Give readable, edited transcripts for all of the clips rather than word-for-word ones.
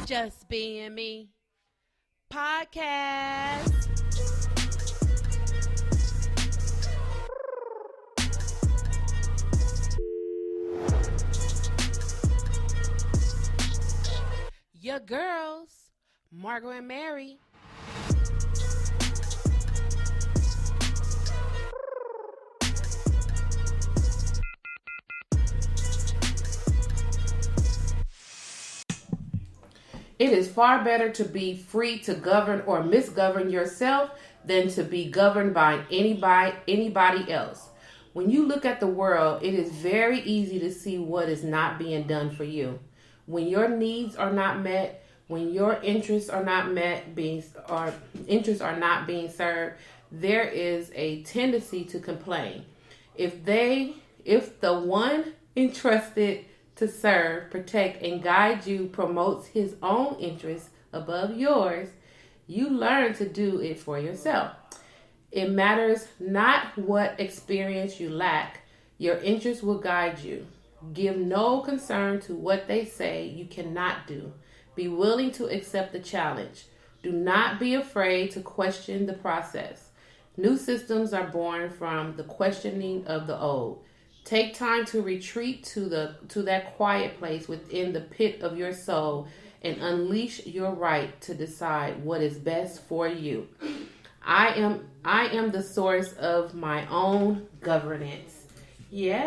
Just Being Me podcast. Your girls, Margot and Mary. It is far better to be free to govern or misgovern yourself than to be governed by anybody else. When you look at the world, it is very easy to see what is not being done for you. When your needs are not met, when your interests are not met, interests are not being served, there is a tendency to complain. If the one entrusted to serve, protect, and guide you promotes his own interests above yours, you learn to do it for yourself. It matters not what experience you lack, your interests will guide you. Give no concern to what they say you cannot do. Be willing to accept the challenge. Do not be afraid to question the process. New systems are born from the questioning of the old. Take time to retreat to that quiet place within the pit of your soul and unleash your right to decide what is best for you. I am the source of my own governance. Yeah.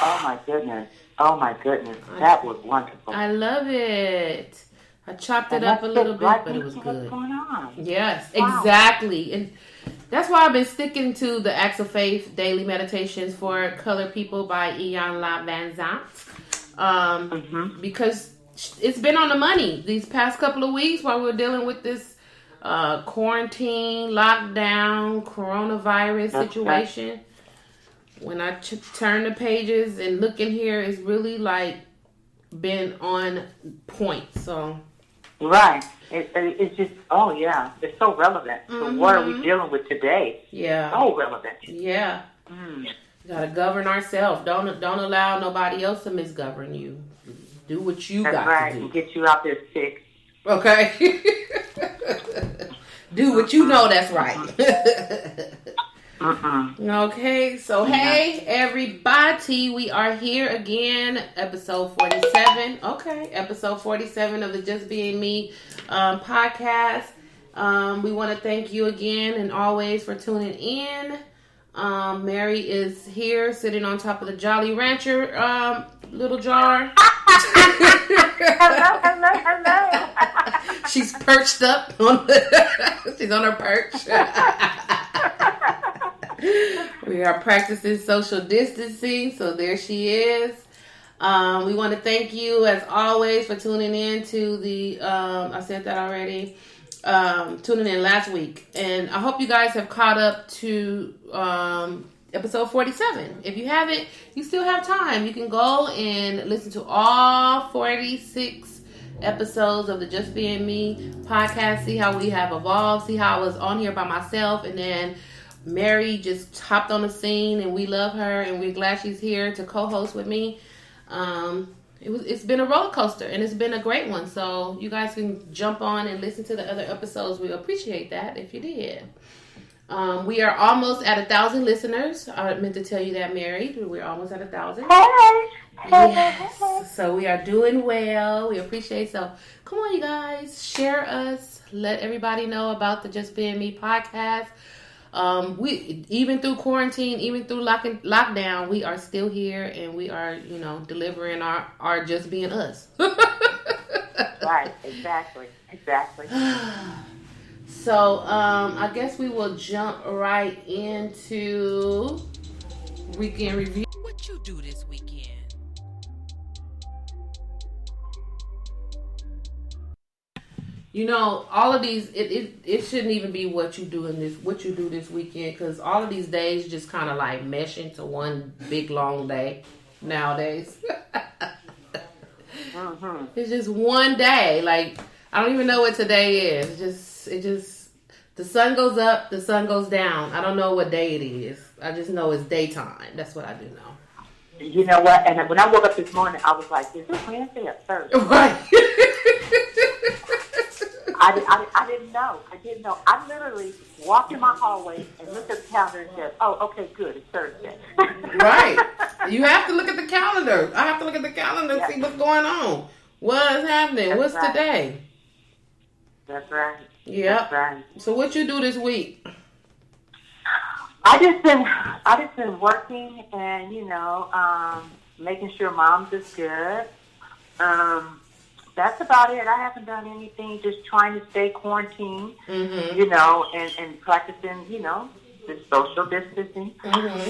Oh my goodness. That was wonderful. I love it. I chopped it up a little bit, but it was good. What's going on? Yes, wow. Exactly. And that's why I've been sticking to the Acts of Faith daily meditations for colored people by Ian La Van Zant. Because it's been on the money these past couple of weeks while we're dealing with this quarantine, lockdown, coronavirus situation. Right. When I turn the pages and look in here, it's really like been on point. So. Right. It's just, it's so relevant to what are we dealing with today. Yeah. So relevant. Yeah. You gotta govern ourselves. Don't allow nobody else to misgovern you. Do what you got right. to do. And get you out there sick. Okay. Do what you know that's right. Okay, so hey everybody, we are here again, episode 47. Okay, episode 47 of the Just Being Me podcast. We want to thank you again and always for tuning in. Mary is here sitting on top of the Jolly Rancher little jar. Hello. She's perched up she's on her perch. We are practicing social distancing, so there she is. We want to thank you, as always, for tuning in to the, I said that already, tuning in last week. And I hope you guys have caught up to episode 47. If you haven't, you still have time. You can go and listen to all 46 episodes of the Just Being Me podcast, see how we have evolved, see how I was on here by myself, and then Mary just hopped on the scene, and we love her, and we're glad she's here to co-host with me. It's been a roller coaster, and it's been a great one. So you guys can jump on and listen to the other episodes. We appreciate that if you did. We are almost at 1,000 listeners. I meant to tell you that, Mary. We're almost at 1,000. Hey. Yes. So we are doing well. We appreciate. So come on, you guys, share us. Let everybody know about the Just Being Me podcast. We even through quarantine, even through lockdown, we are still here, and we are, delivering our just being us. Right, exactly. So, I guess we will jump right into weekend review. What you do this weekend? All of these, it shouldn't even be what you do this weekend, because all of these days just kind of like mesh into one big long day nowadays. It's just one day. Like, I don't even know what today is. It just the sun goes up, the sun goes down. I don't know what day it is. I just know it's daytime. That's what I do know. You know what? And when I woke up this morning, I was like, is this Wednesday or Thursday? Right. I didn't know. I didn't know. I literally walked in my hallway and looked at the calendar and said, oh, okay, good. It's Thursday. Right. You have to look at the calendar. I have to look at the calendar and see what's going on. What is happening? That's What's right. today? That's right. Yeah. That's right. So what you do this week? I just been working and, making sure Mom's is good. That's about it. I haven't done anything, just trying to stay quarantined, and practicing, the social distancing. And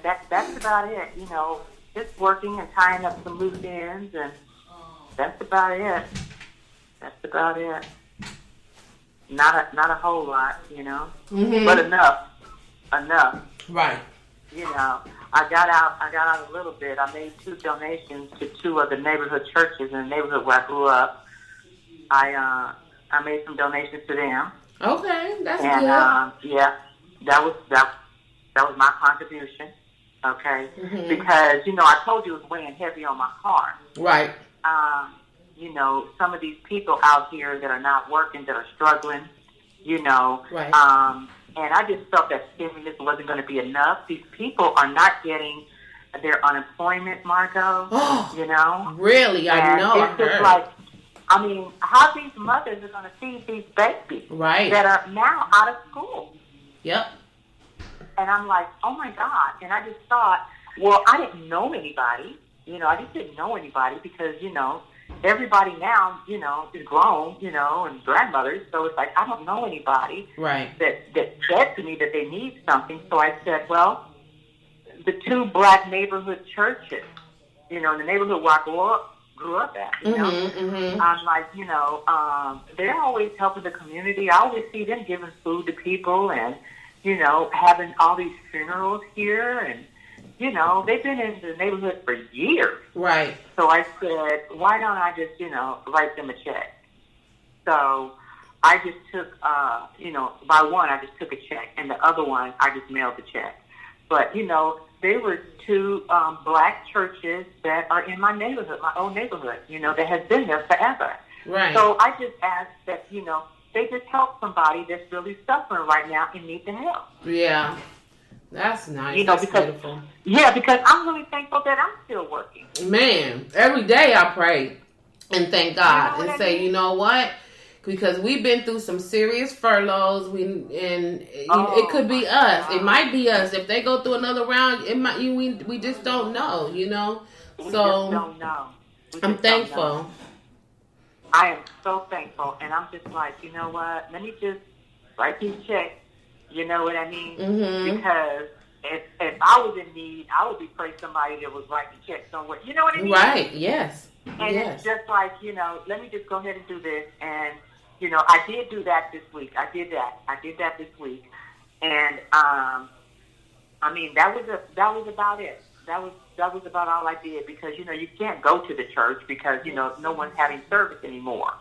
that's about it, just working and tying up some loose ends, and that's about it. That's about it. Not a whole lot, but enough. Right. I got out a little bit. I made 2 donations to 2 of the neighborhood churches in the neighborhood where I grew up. I made some donations to them. Okay, that's and, good. That was my contribution. Okay, because I told you it was weighing heavy on my heart. Right. Some of these people out here that are not working, that are struggling. Right. And I just felt that stimulus wasn't going to be enough. These people are not getting their unemployment, Margot. Oh, really? I know. It's just like, how these mothers are going to feed these babies that are now out of school. Yep. And I'm like, oh my God. And I just thought, well, I didn't know anybody. I just didn't know anybody because, everybody now, is grown, and grandmothers. So it's like, I don't know anybody that said to me that they need something. So I said, well, the 2 black neighborhood churches, in the neighborhood where I grew up at, I'm like, they're always helping the community. I always see them giving food to people and, having all these funerals here and, they've been in the neighborhood for years. Right. So I said, why don't I just, write them a check? So I just took, by one, I just took a check, and the other one, I just mailed the check. But, there were 2 black churches that are in my neighborhood, my own neighborhood, that has been there forever. Right. So I just asked that, they just help somebody that's really suffering right now and need the help. Yeah. That's nice. That's beautiful. Yeah, because I'm really thankful that I'm still working. Man, every day I pray and thank God and say, you know what? Because we've been through some serious furloughs. It could be us. God. It might be us. If they go through another round, it might. We just don't know. We just don't know. I'm thankful. I am so thankful, and I'm just like, you know what? Let me just write these checks. You know what I mean? Because if I was in need, I would be praying somebody that was writing checks somewhere. You know what I mean? Right, yes. And it's just like, let me just go ahead and do this. And, I did do that this week. I did that this week. And, that was about it. That was about all I did because, you can't go to the church because, no one's having service anymore,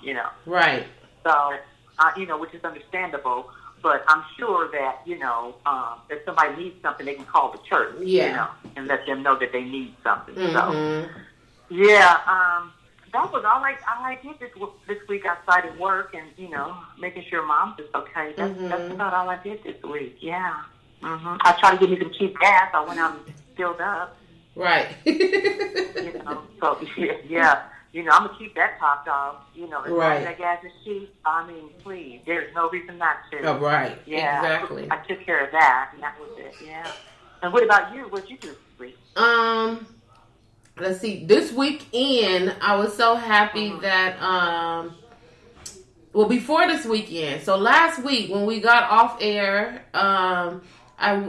Right. So, which is understandable. But I'm sure that, if somebody needs something, they can call the church, and let them know that they need something. So, that was all I did this week outside of work and, making sure Mom's is okay. That's about all I did this week, yeah. I tried to get me some cheap gas. I went out and filled up. Right. So, yeah. I'm going to keep that topped off. As long as that gas is cheap, please. There's no reason not to. Oh, right. Yeah. Exactly. I took care of that, and that was it. Yeah. And what about you? What'd you do this week? Let's see. This weekend, I was so happy that, before this weekend. So last week, when we got off air, I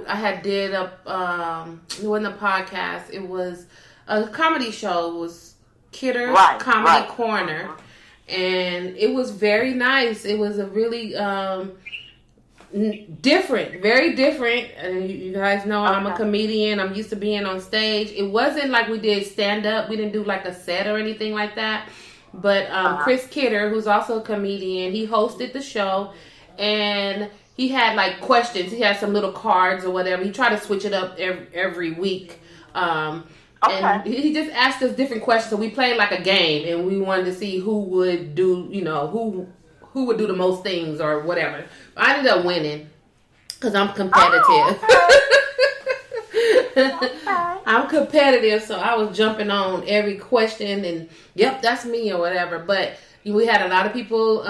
had did it wasn't a podcast. It was a comedy show. It was Kidder's Comedy Corner, and it was very nice. It was a really different, very different. You guys know I'm a comedian. I'm used to being on stage. It wasn't like we did stand up. We didn't do like a set or anything like that. But Chris Kidder, who's also a comedian, he hosted the show, and he had like questions. He had some little cards or whatever. He tried to switch it up every week. And he just asked us different questions. So we played like a game, and we wanted to see who would do, who would do the most things or whatever. I ended up winning because I'm competitive. I'm competitive, so I was jumping on every question and, yep, that's me or whatever. But we had a lot of people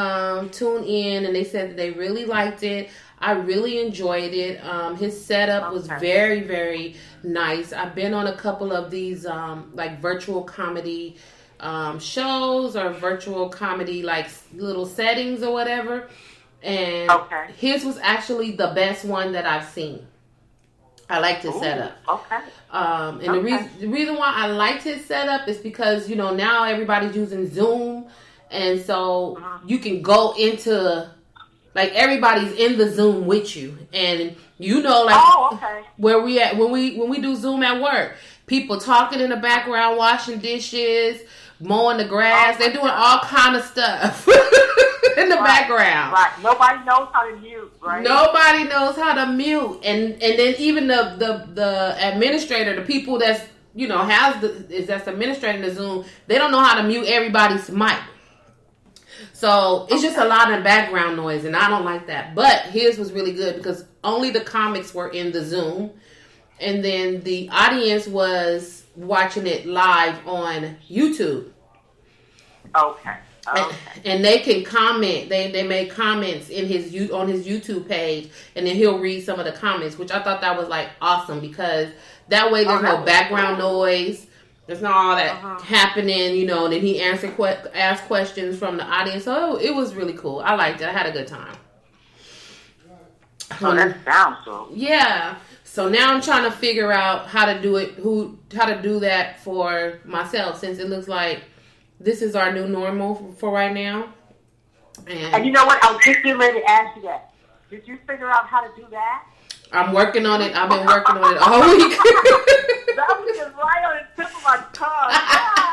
tune in, and they said that they really liked it. I really enjoyed it. His setup was very, very nice. I've been on a couple of these like virtual comedy shows or virtual comedy like little settings or whatever. And his was actually the best one that I've seen. I liked his setup. And the reason why I liked his setup is because, now everybody's using Zoom. And so you can go into, like, everybody's in the Zoom with you. And where we at, when we do Zoom at work, people talking in the background, washing dishes, mowing the grass. They're doing all kind of stuff in the background. Right. Nobody knows how to mute, right? Nobody knows how to mute. And then even the administrator, the people that's, that's administrating the Zoom, they don't know how to mute everybody's mic. So it's just a lot of background noise, and I don't like that. But his was really good because only the comics were in the Zoom, and then the audience was watching it live on YouTube. And they can comment. They made comments on his YouTube page, and then he'll read some of the comments, which I thought that was like awesome because that way there's no background noise. There's not all that happening, and then he asked questions from the audience. So it was really cool. I liked it. I had a good time. Oh, that sounds cool. Yeah. So now I'm trying to figure out how to do that for myself, since it looks like this is our new normal for right now. And you know what? I was just getting ready to ask you that. Did you figure out how to do that? I'm working on it. I've been working on it all week. That was just right on the tip of my tongue. Yeah,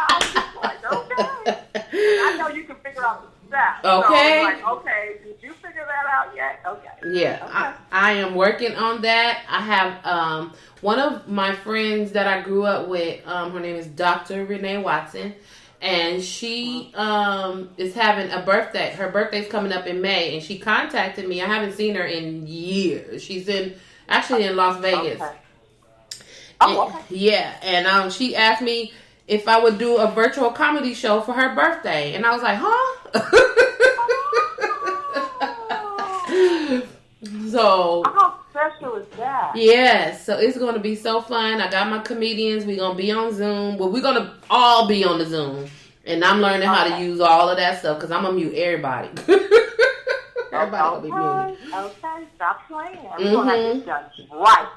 I was just like, okay. I know you can figure out the steps. Okay. So I was like, okay, did you figure that out yet? Okay. Yeah, okay. I am working on that. I have one of my friends that I grew up with. Her name is Dr. Renee Watson. And she is having a birthday. Her birthday's coming up in May, and she contacted me. I haven't seen her in years. She's actually in Las Vegas. Okay. Oh, okay. Yeah, and she asked me if I would do a virtual comedy show for her birthday, and I was like, huh? So how special is that? Yeah, so it's going to be so fun. I got my comedians. We're going to be on Zoom. Well, we're going to all be on the Zoom. And I'm learning how to use all of that stuff because I'm going to mute everybody. Everybody going to be muted. Okay, stop playing. I'm going to have this done right.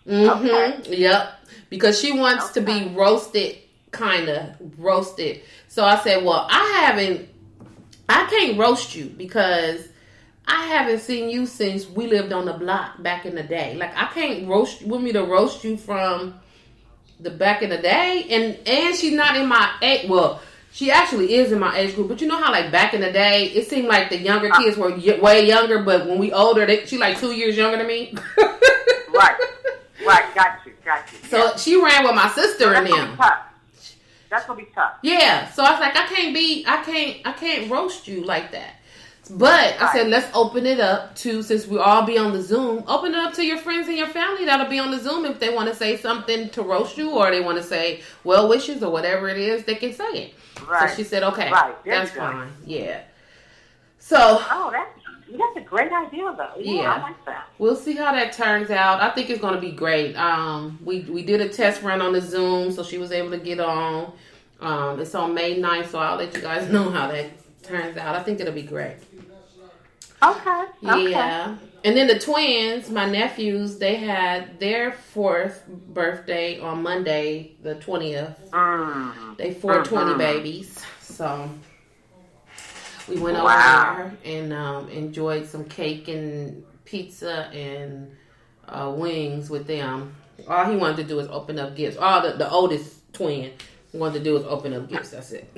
Okay. Yep. Because she wants to be roasted, kind of roasted. So I said, well, I can't roast you because I haven't seen you since we lived on the block back in the day. Like, I can't want me to roast you from the back in the day. And she's not in my age. Well, she actually is in my age group. But you know how, like, back in the day, it seemed like the younger kids were way younger. But when we older, she like 2 years younger than me. Right. Got you. So she ran with my sister and them. That's going to be tough. Yeah. So I was like, I can't roast you like that. But I said, let's open it up to, since we all be on the Zoom, open it up to your friends and your family that'll be on the Zoom. If they want to say something to roast you or they want to say well wishes or whatever it is, they can say it. Right. So she said, okay, that's fine. Yeah. So. Oh, that's a great idea, though. Yeah. I like that. We'll see how that turns out. I think it's going to be great. We did a test run on the Zoom, so she was able to get on. It's on May 9th, so I'll let you guys know how that turns out. I think it'll be great. Okay. Yeah. And then the twins, my nephews, they had their 4th birthday on Monday, the 20th. They 420 babies. So we went over there and enjoyed some cake and pizza and wings with them. All he wanted to do is open up gifts. The oldest twin. wanted to do was open up gifts. That's it.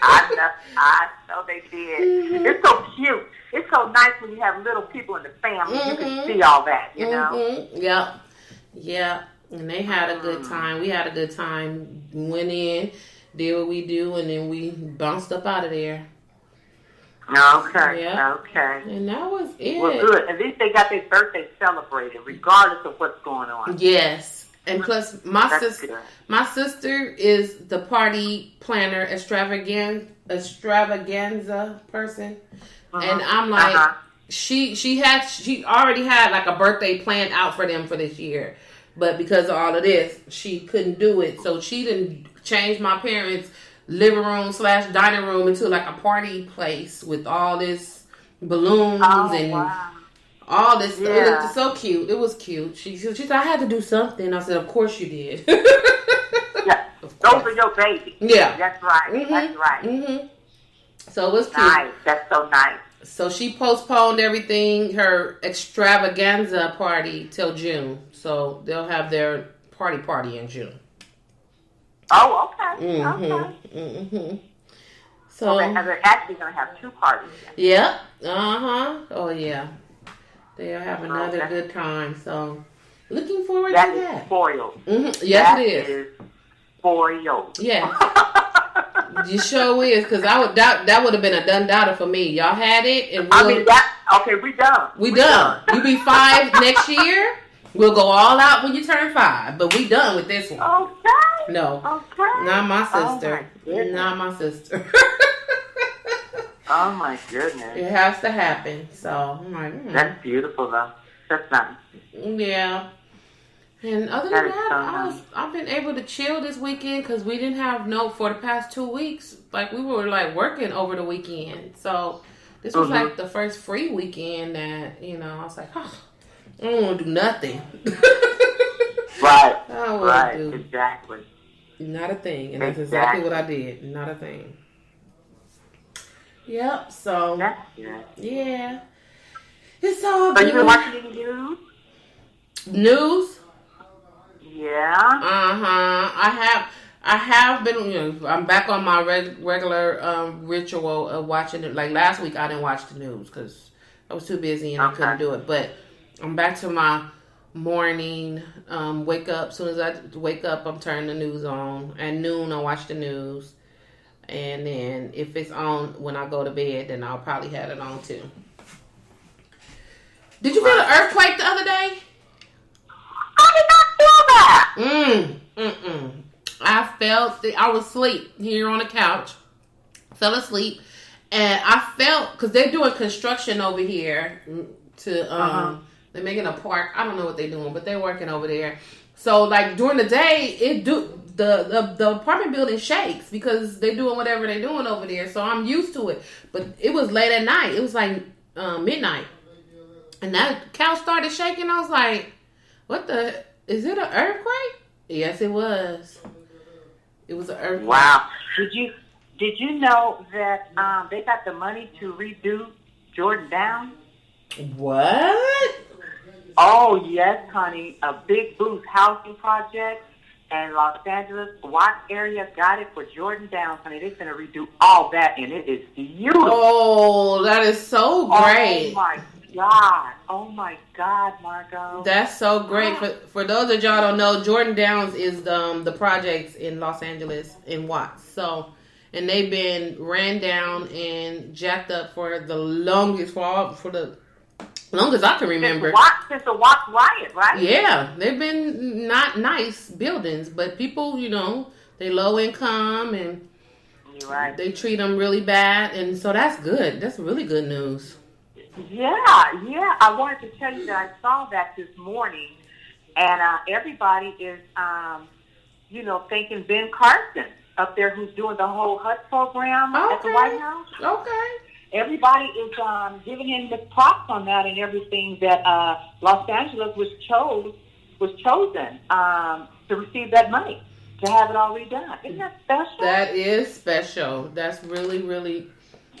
I know they did. Mm-hmm. It's so cute. It's so nice when you have little people in the family. Mm-hmm. You can see all that, you know? Yep. Yep. And they had a good time. We had a good time. Went in, did what we do, and then we bounced up out of there. Okay. Yep. Okay. And that was it. Well, good. At least they got their birthday celebrated, regardless of what's going on. Yes. And plus, my sister is the party planner extravaganza person, and I'm like, she already had like a birthday planned out for them for this year, but because of all of this, she couldn't do it. So she didn't change my parents' living room / dining room into like a party place with all this balloons all this stuff. It looked so cute. It was cute. She said, I had to do something. I said, of course you did. Yeah. Those are your babies. Yeah. That's right. Mm-hmm. That's right. Mm-hmm. So it was cute. Nice. That's so nice. So she postponed everything, her extravaganza party, till June. So they'll have their party in June. Oh, okay. Mm-hmm. Okay. Mm-hmm. So they're actually going to have 2 parties. Yep. Uh-huh. Oh, yeah. They'll have another good time. So, looking forward to that. That is spoiled. Mm-hmm. Yes, it is. That is spoiled. Yeah. You sure is, because that would have been a done daughter for me. Y'all had it, and we done. We done. You be 5 next year. We'll go all out when you turn 5, but we done with this one. Okay. No. Okay. Not my sister. Not my sister. Oh my goodness. It has to happen. So I'm like, That's beautiful though. That's nice. Yeah. And other than that, I've been able to chill this weekend because we didn't have for the past 2 weeks. Like we were like working over the weekend. So this was like the first free weekend that, I was like, I don't want to do nothing. Right. I don't want to do exactly. Not a thing. And that's exactly what I did. Not a thing. Yep, so that's good. Yeah. It's all good. So you been watching any news? News? Yeah. I have been, I'm back on my regular ritual of watching it. Like last week I didn't watch the news because I was too busy and I couldn't do it. But I'm back to my morning wake up. As soon as I wake up, I'm turning the news on. At noon I watch the news. And then if it's on when I go to bed, then I'll probably have it on too. Did you feel an earthquake the other day? I did not feel that. I felt I was asleep here on the couch. Fell asleep. And I felt, because they're doing construction over here to, they're making a park. I don't know what they're doing, but they're working over there. So like during the day, the apartment building shakes because they're doing whatever they're doing over there. So I'm used to it. But it was late at night. It was like midnight. And that couch started shaking. I was like, is it an earthquake? Yes, it was. It was an earthquake. Wow. Did you know that they got the money to redo Jordan Downs? What? Oh, yes, honey. A big boost housing project and Los Angeles, Watts area got it for Jordan Downs, honey. They're going to redo all that, and it is beautiful. Oh, that is so great. Oh, my God, Margot. That's so great. For those of y'all don't know, Jordan Downs is the projects in Los Angeles in Watts. So, and they've been ran down and jacked up for the longest, for the longest I can remember. Since the Watts riot, right? Yeah, they've been not nice buildings, but people, they low income and they treat them really bad, and so that's good. That's really good news. Yeah. I wanted to tell you that I saw that this morning, and everybody is, thanking Ben Carson up there, who's doing the whole HUD program at the White House. Okay. Everybody is giving him the props on that and everything that Los Angeles was chosen to receive that money, to have it all redone. Isn't that special? That is special. That's really, really...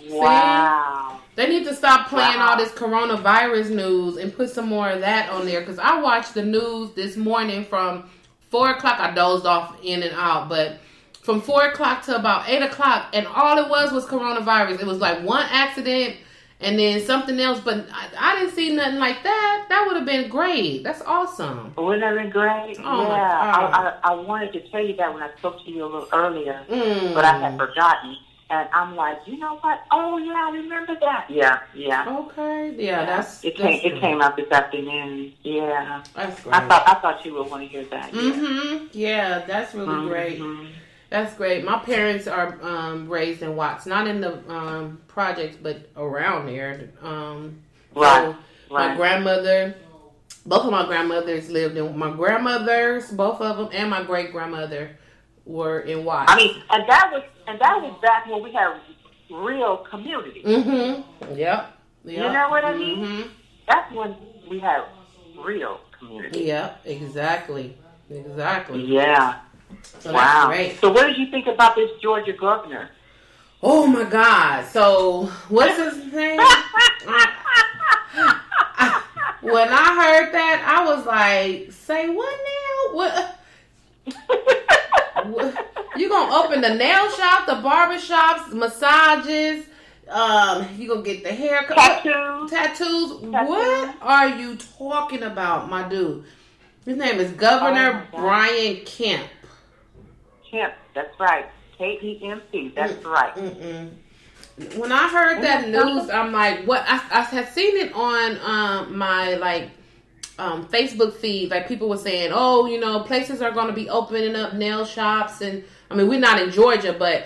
Wow. See? They need to stop playing all this coronavirus news and put some more of that on there, because I watched the news this morning from 4 o'clock, I dozed off in and out, but from 4 o'clock to about 8 o'clock, and all it was coronavirus. It was like one accident and then something else, but I didn't see nothing like that. That would have been great. That's awesome. Wouldn't that have been great? Oh, yeah. I wanted to tell you that when I spoke to you a little earlier, but I had forgotten. And I'm like, you know what? Oh, yeah, I remember that. Yeah. Okay. Yeah, it came out this afternoon. Yeah. That's great. I thought you would want to hear that. Mm-hmm. Yeah, that's really great. That's great. My parents are raised in Watts, not in the projects, but around there. Right. My grandmother, both of my grandmothers lived in, my grandmothers, both of them, and my great grandmother were in Watts. I mean, and that was back when we had real community. Mm-hmm. Yep. You know what I mean? Mm-hmm. That's when we had real community. Yep. Exactly. Yeah. So wow. That's great. So what did you think about this Georgia governor? Oh my God. So what's his name? When I heard that, I was like, say what now? What? You gonna open the nail shop, the barber shops, massages, you gonna get the haircut, tattoos. What are you talking about, my dude? His name is Governor Brian Kemp. That's right. K-E-M-P. That's right. When I heard that news, I'm like, what? I had seen it on my Facebook feed. Like people were saying, oh, you know, places are going to be opening up nail shops, and I mean, we're not in Georgia, but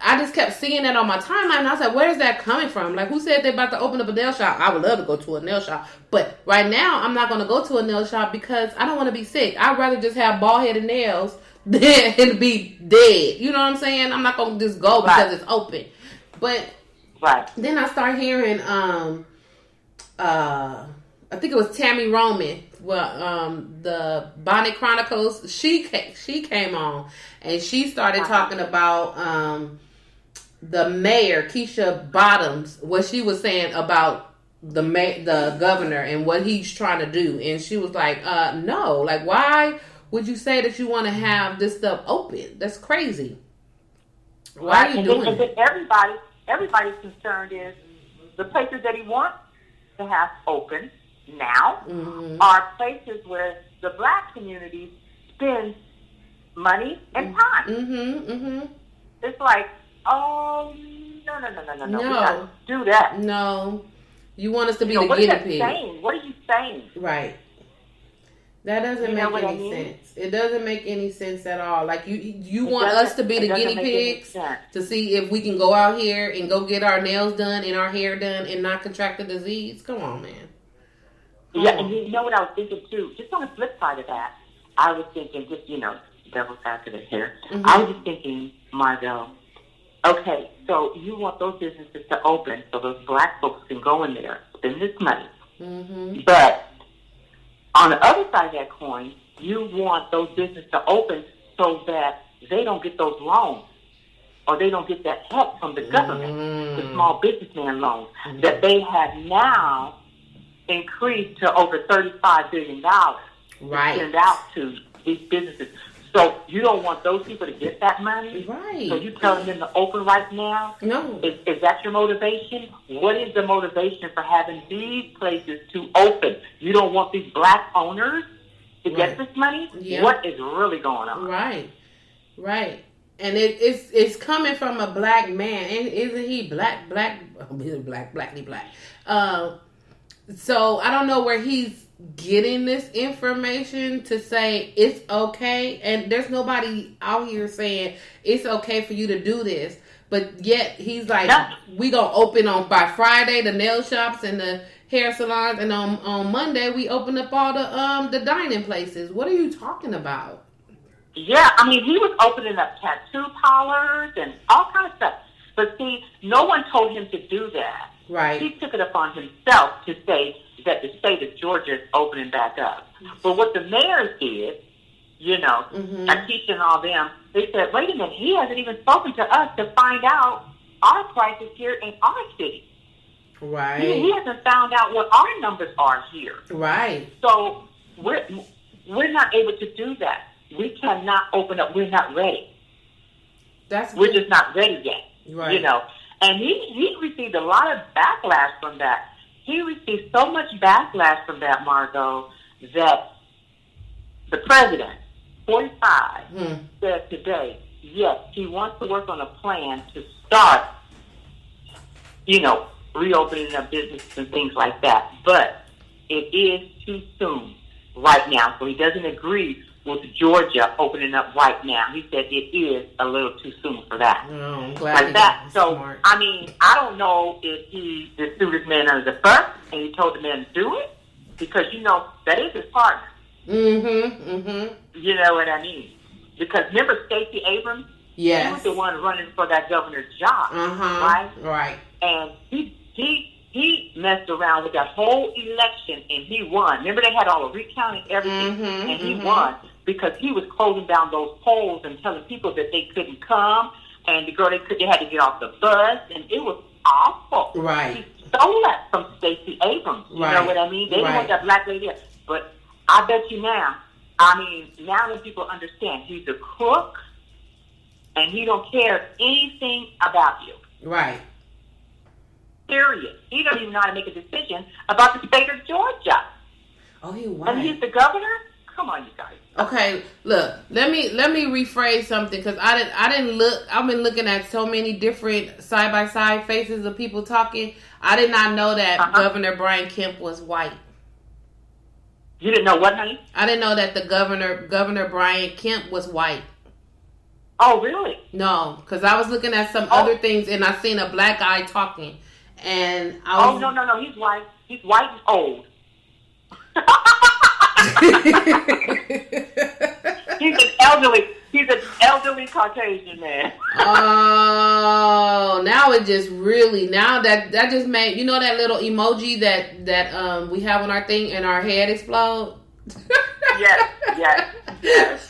I just kept seeing that on my timeline. And I was like, where is that coming from? Like, who said they're about to open up a nail shop? I would love to go to a nail shop, but right now I'm not going to go to a nail shop because I don't want to be sick. I'd rather just have bald-headed nails than be dead. You know what I'm saying? I'm not going to just go because it's open. But then I start hearing, I think it was Tammy Roman, the Bonnet Chronicles. She came on and she started talking about the mayor, Keisha Bottoms, what she was saying about the governor and what he's trying to do. And she was like, no, like, why would you say that you want to have this stuff open? That's crazy. Why are you doing it? Everybody's concerned is the places that he wants to have open now are places where the black community spends money and time. It's like, oh, no. We got to do that. No. You want us to be the guinea pig. What are you saying? Right. That doesn't make any sense. It doesn't make any sense at all. Like you want us to be the guinea pigs to see if we can go out here and go get our nails done and our hair done and not contract the disease. Come on, man. And you know what I was thinking too? Just on the flip side of that, I was thinking, just, devil's advocate here. I was just thinking, Margot, okay, so you want those businesses to open so those black folks can go in there, spend this money. But on the other side of that coin, you want those businesses to open so that they don't get those loans or they don't get that help from the government, the small businessman loans, that they have now increased to over $35 billion to send out to these businesses. So you don't want those people to get that money? Right. So you're telling them to open right now? No. Is that your motivation? What is the motivation for having these places to open? You don't want these black owners to get this money? Yeah. What is really going on? Right. And it's coming from a black man. And isn't he black? He's blackly black. So I don't know where he's getting this information to say it's okay, and there's nobody out here saying it's okay for you to do this, but yet he's like, we gonna open on by Friday the nail shops and the hair salons, and on Monday we open up all the dining places. What are you talking about? Yeah, I mean, he was opening up tattoo parlors and all kind of stuff, but see, no one told him to do that. Right. He took it upon himself to say that the state of Georgia is opening back up. But what the mayors did, Akeisha and all them, they said, wait a minute, he hasn't even spoken to us to find out our prices here in our city. Right. He hasn't found out what our numbers are here. Right. So we're not able to do that. we cannot open up. We're not ready. We're just not ready yet. Right. You know, and he received a lot of backlash from that. He received so much backlash from that, Margot, that the president, 45, said today, yes, he wants to work on a plan to start, you know, reopening up businesses and things like that. But it is too soon right now. So he doesn't agree with Georgia opening up right now. He said it is a little too soon for that. Oh, I'm glad like that. So, smart. I mean, I don't know if he just threw this man under the bus and he told the man to do it, because, you know, that is his partner. You know what I mean? Because remember Stacey Abrams? Yes. He was the one running for that governor's job, right? Right. And he messed around with that whole election and he won. Remember they had all the recounting everything, and he won because he was closing down those polls and telling people that they couldn't come, and they had to get off the bus, and it was awful. Right. He stole that from Stacey Abrams. You know what I mean? They didn't want that black lady there. But I bet you now, now that people understand he's a crook and he don't care anything about you. Right. Period. He doesn't even know how to make a decision about the state of Georgia. Oh, he white. And he's the governor? Come on, you guys. Okay, look. Let me rephrase something, because I didn't look. I've been looking at so many different side by side faces of people talking. I did not know that Governor Brian Kemp was white. You didn't know what, honey? I didn't know that the Governor Brian Kemp was white. Oh, really? No, because I was looking at some other things and I seen a black guy talking, and I was. Oh no, he's white. He's white and old. He's an elderly Caucasian man. Oh, now it just really, now that just made, you know, that little emoji that we have on our thing and our head explode. Yes.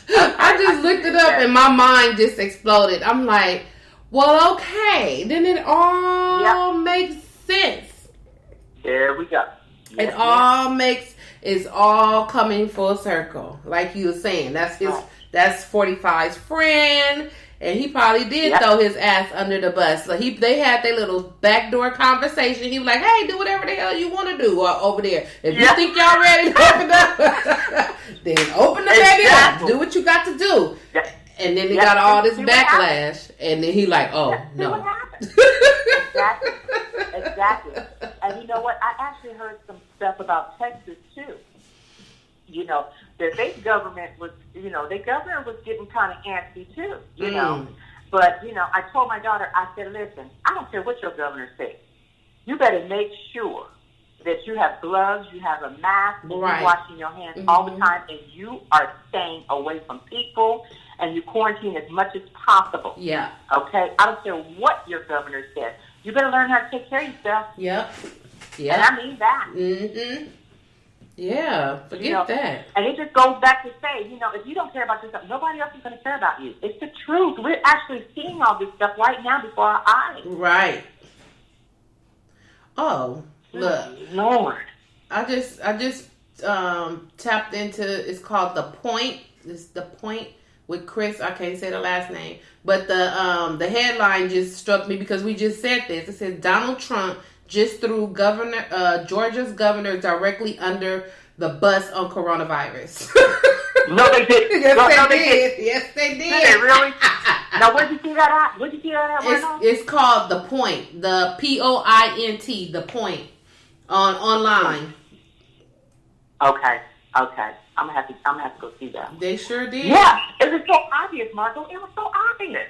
I just looked it up and my mind just exploded. I'm like, well, okay, then it all makes sense. There we go. It all makes. It's all coming full circle, like you were saying. That's his. That's 45's friend, and he probably did throw his ass under the bus. So they had their little backdoor conversation. He was like, "Hey, do whatever the hell you want to do over there. If you think y'all ready to open up, then open the baby up. Do what you got to do." And then they got all this backlash, and then he like, "Oh no." Exactly. And you know what? I actually heard some stuff about Texas too. You know, their government was, you know, their governor was getting kind of antsy too, you know. But, you know, I told my daughter, I said, listen, I don't care what your governor says. You better make sure that you have gloves, you have a mask, and you're washing your hands all the time, and you are staying away from people, and you quarantine as much as possible. Yeah. Okay? I don't care what your governor says. You better learn how to take care of yourself. Yep. And I mean that. Yeah, forget that. And it just goes back to say, you know, if you don't care about yourself, nobody else is going to care about you. It's the truth. We're actually seeing all this stuff right now before our eyes. Right. Oh, look. Lord. I just tapped into, it's called The Point. It's The Point with Chris. I can't say the last name. But the headline just struck me because we just said this. It says Donald Trump just threw Georgia's governor directly under the bus on coronavirus. No, they did. Yes, they did. Yes, they did. Did they really? Now, where'd you see that at? It's called The Point. The POINT. The Point online. Okay. I'm gonna have to go see that. They sure did. Yeah, it was so obvious, Margot. It was so obvious.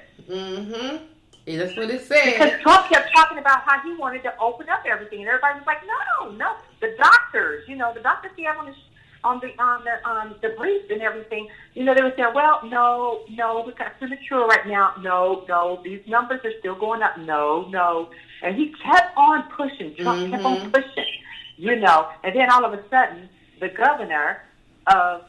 Yeah, that's what it said. Because Trump kept talking about how he wanted to open up everything, and everybody was like, "No." The doctors, you know, the doctors he had on the briefs and everything, you know, they were saying, "Well, no, we're kind of premature right now. No, these numbers are still going up. No," and he kept on pushing. Trump kept on pushing, you know, and then all of a sudden, the governor of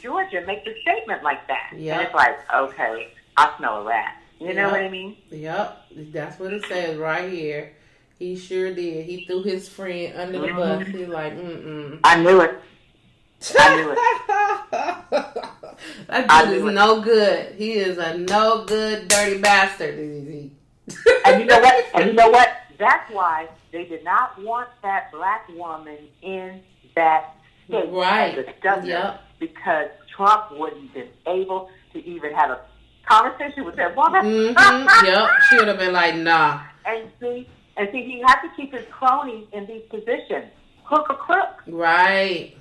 Georgia makes a statement like that, and it's like, okay, I smell a rat. You know what I mean? Yep. That's what it says right here. He sure did. He threw his friend under the bus. He's like, I knew it. That dude is no good. He is a no good, dirty bastard. And you know what? That's why they did not want that black woman in that state as a governor, because Trump wouldn't have been able to even have a conversation with that woman. Yep, she would have been like, nah. And see, he had to keep his cronies in these positions, hook or crook. Right.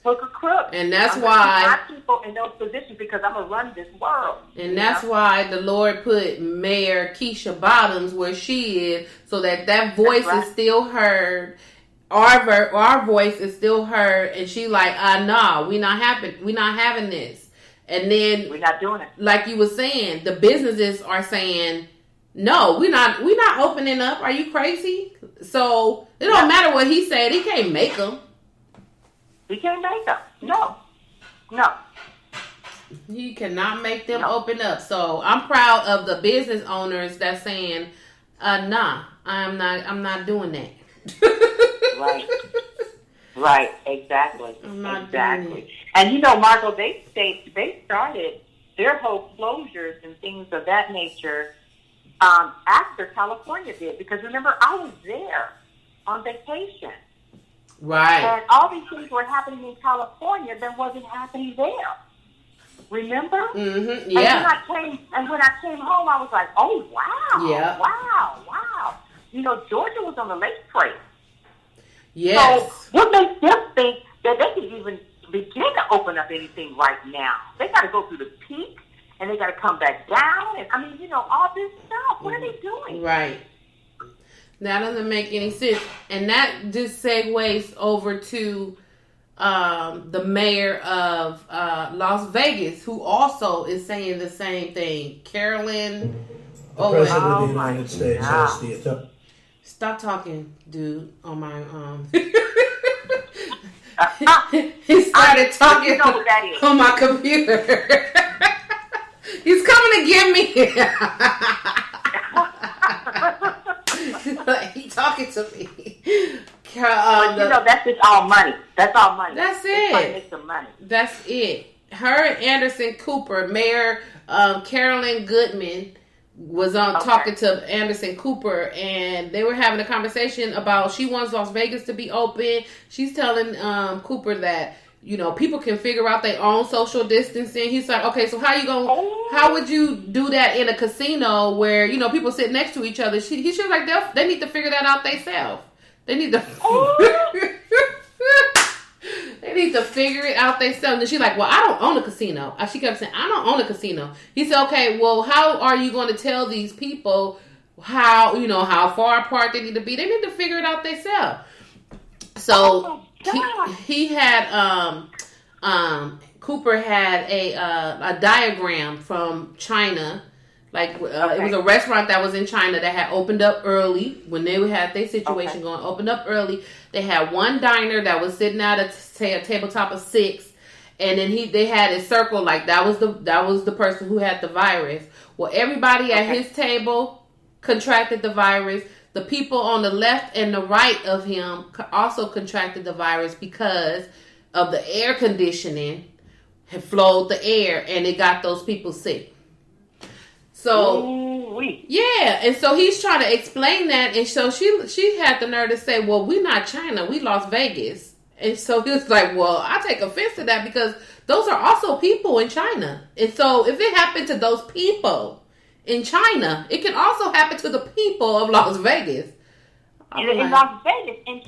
Hook or crook. And that's why my people in those positions, because I'm gonna run this world. And that's why the Lord put Mayor Keisha Bottoms where she is, so that voice is still heard. Our voice is still heard, and she like, nah, we not having this. And then we're not doing it. Like you were saying, the businesses are saying, no, we're not opening up. Are you crazy? So it don't matter what he said. He can't make them. He can't make them. No. He cannot make them open up. So I'm proud of the business owners that's saying, nah, I'm not doing that. Right, exactly. Exactly. And Margot, they started their whole closures and things of that nature after California did, because remember, I was there on vacation. Right. And all these things were happening in California that wasn't happening there. Remember? Mm-hmm. Yeah. And when I came home, I was like, oh, wow. Yeah. Wow. Georgia was on the lake trail. Yes. So what makes them think that they can even begin to open up anything right now? They got to go through the peak, and they got to come back down. And all this stuff. What are they doing? Right. That doesn't make any sense. And that just segues over to the mayor of Las Vegas, who also is saying the same thing. Carolyn. The President of the United States has the... Stop talking, dude, on my... he started talking on my computer. He's coming to get me. He talking to me. That's just all money. That's all money. That's it. Trying to make some money. That's it. Her and Anderson Cooper, Mayor Carolyn Goodman, was talking to Anderson Cooper, and they were having a conversation about she wants Las Vegas to be open. She's telling Cooper that people can figure out their own social distancing. He's like, okay, so how would you do that in a casino where people sit next to each other? He's like, they need to figure that out themselves. They need to they need to figure it out themselves. And she's like, well, I don't own a casino. She kept saying, I don't own a casino. He said, okay, well, how are you going to tell these people how far apart they need to be? They need to figure it out themselves. So he had Cooper had a diagram from China. It was a restaurant that was in China that had opened up early when they had their situation going. Opened up early. They had one diner that was sitting at a tabletop of 6, and then they had it circled like that was the person who had the virus. Well, everybody at his table contracted the virus. The people on the left and the right of him also contracted the virus because of the air conditioning had flowed the air, and it got those people sick. So, yeah, and so he's trying to explain that, and so she had the nerve to say, well, we're not China, we Las Vegas. And so he was like, well, I take offense to that because those are also people in China. And so if it happened to those people in China, it can also happen to the people of Las Vegas. In Las Vegas, and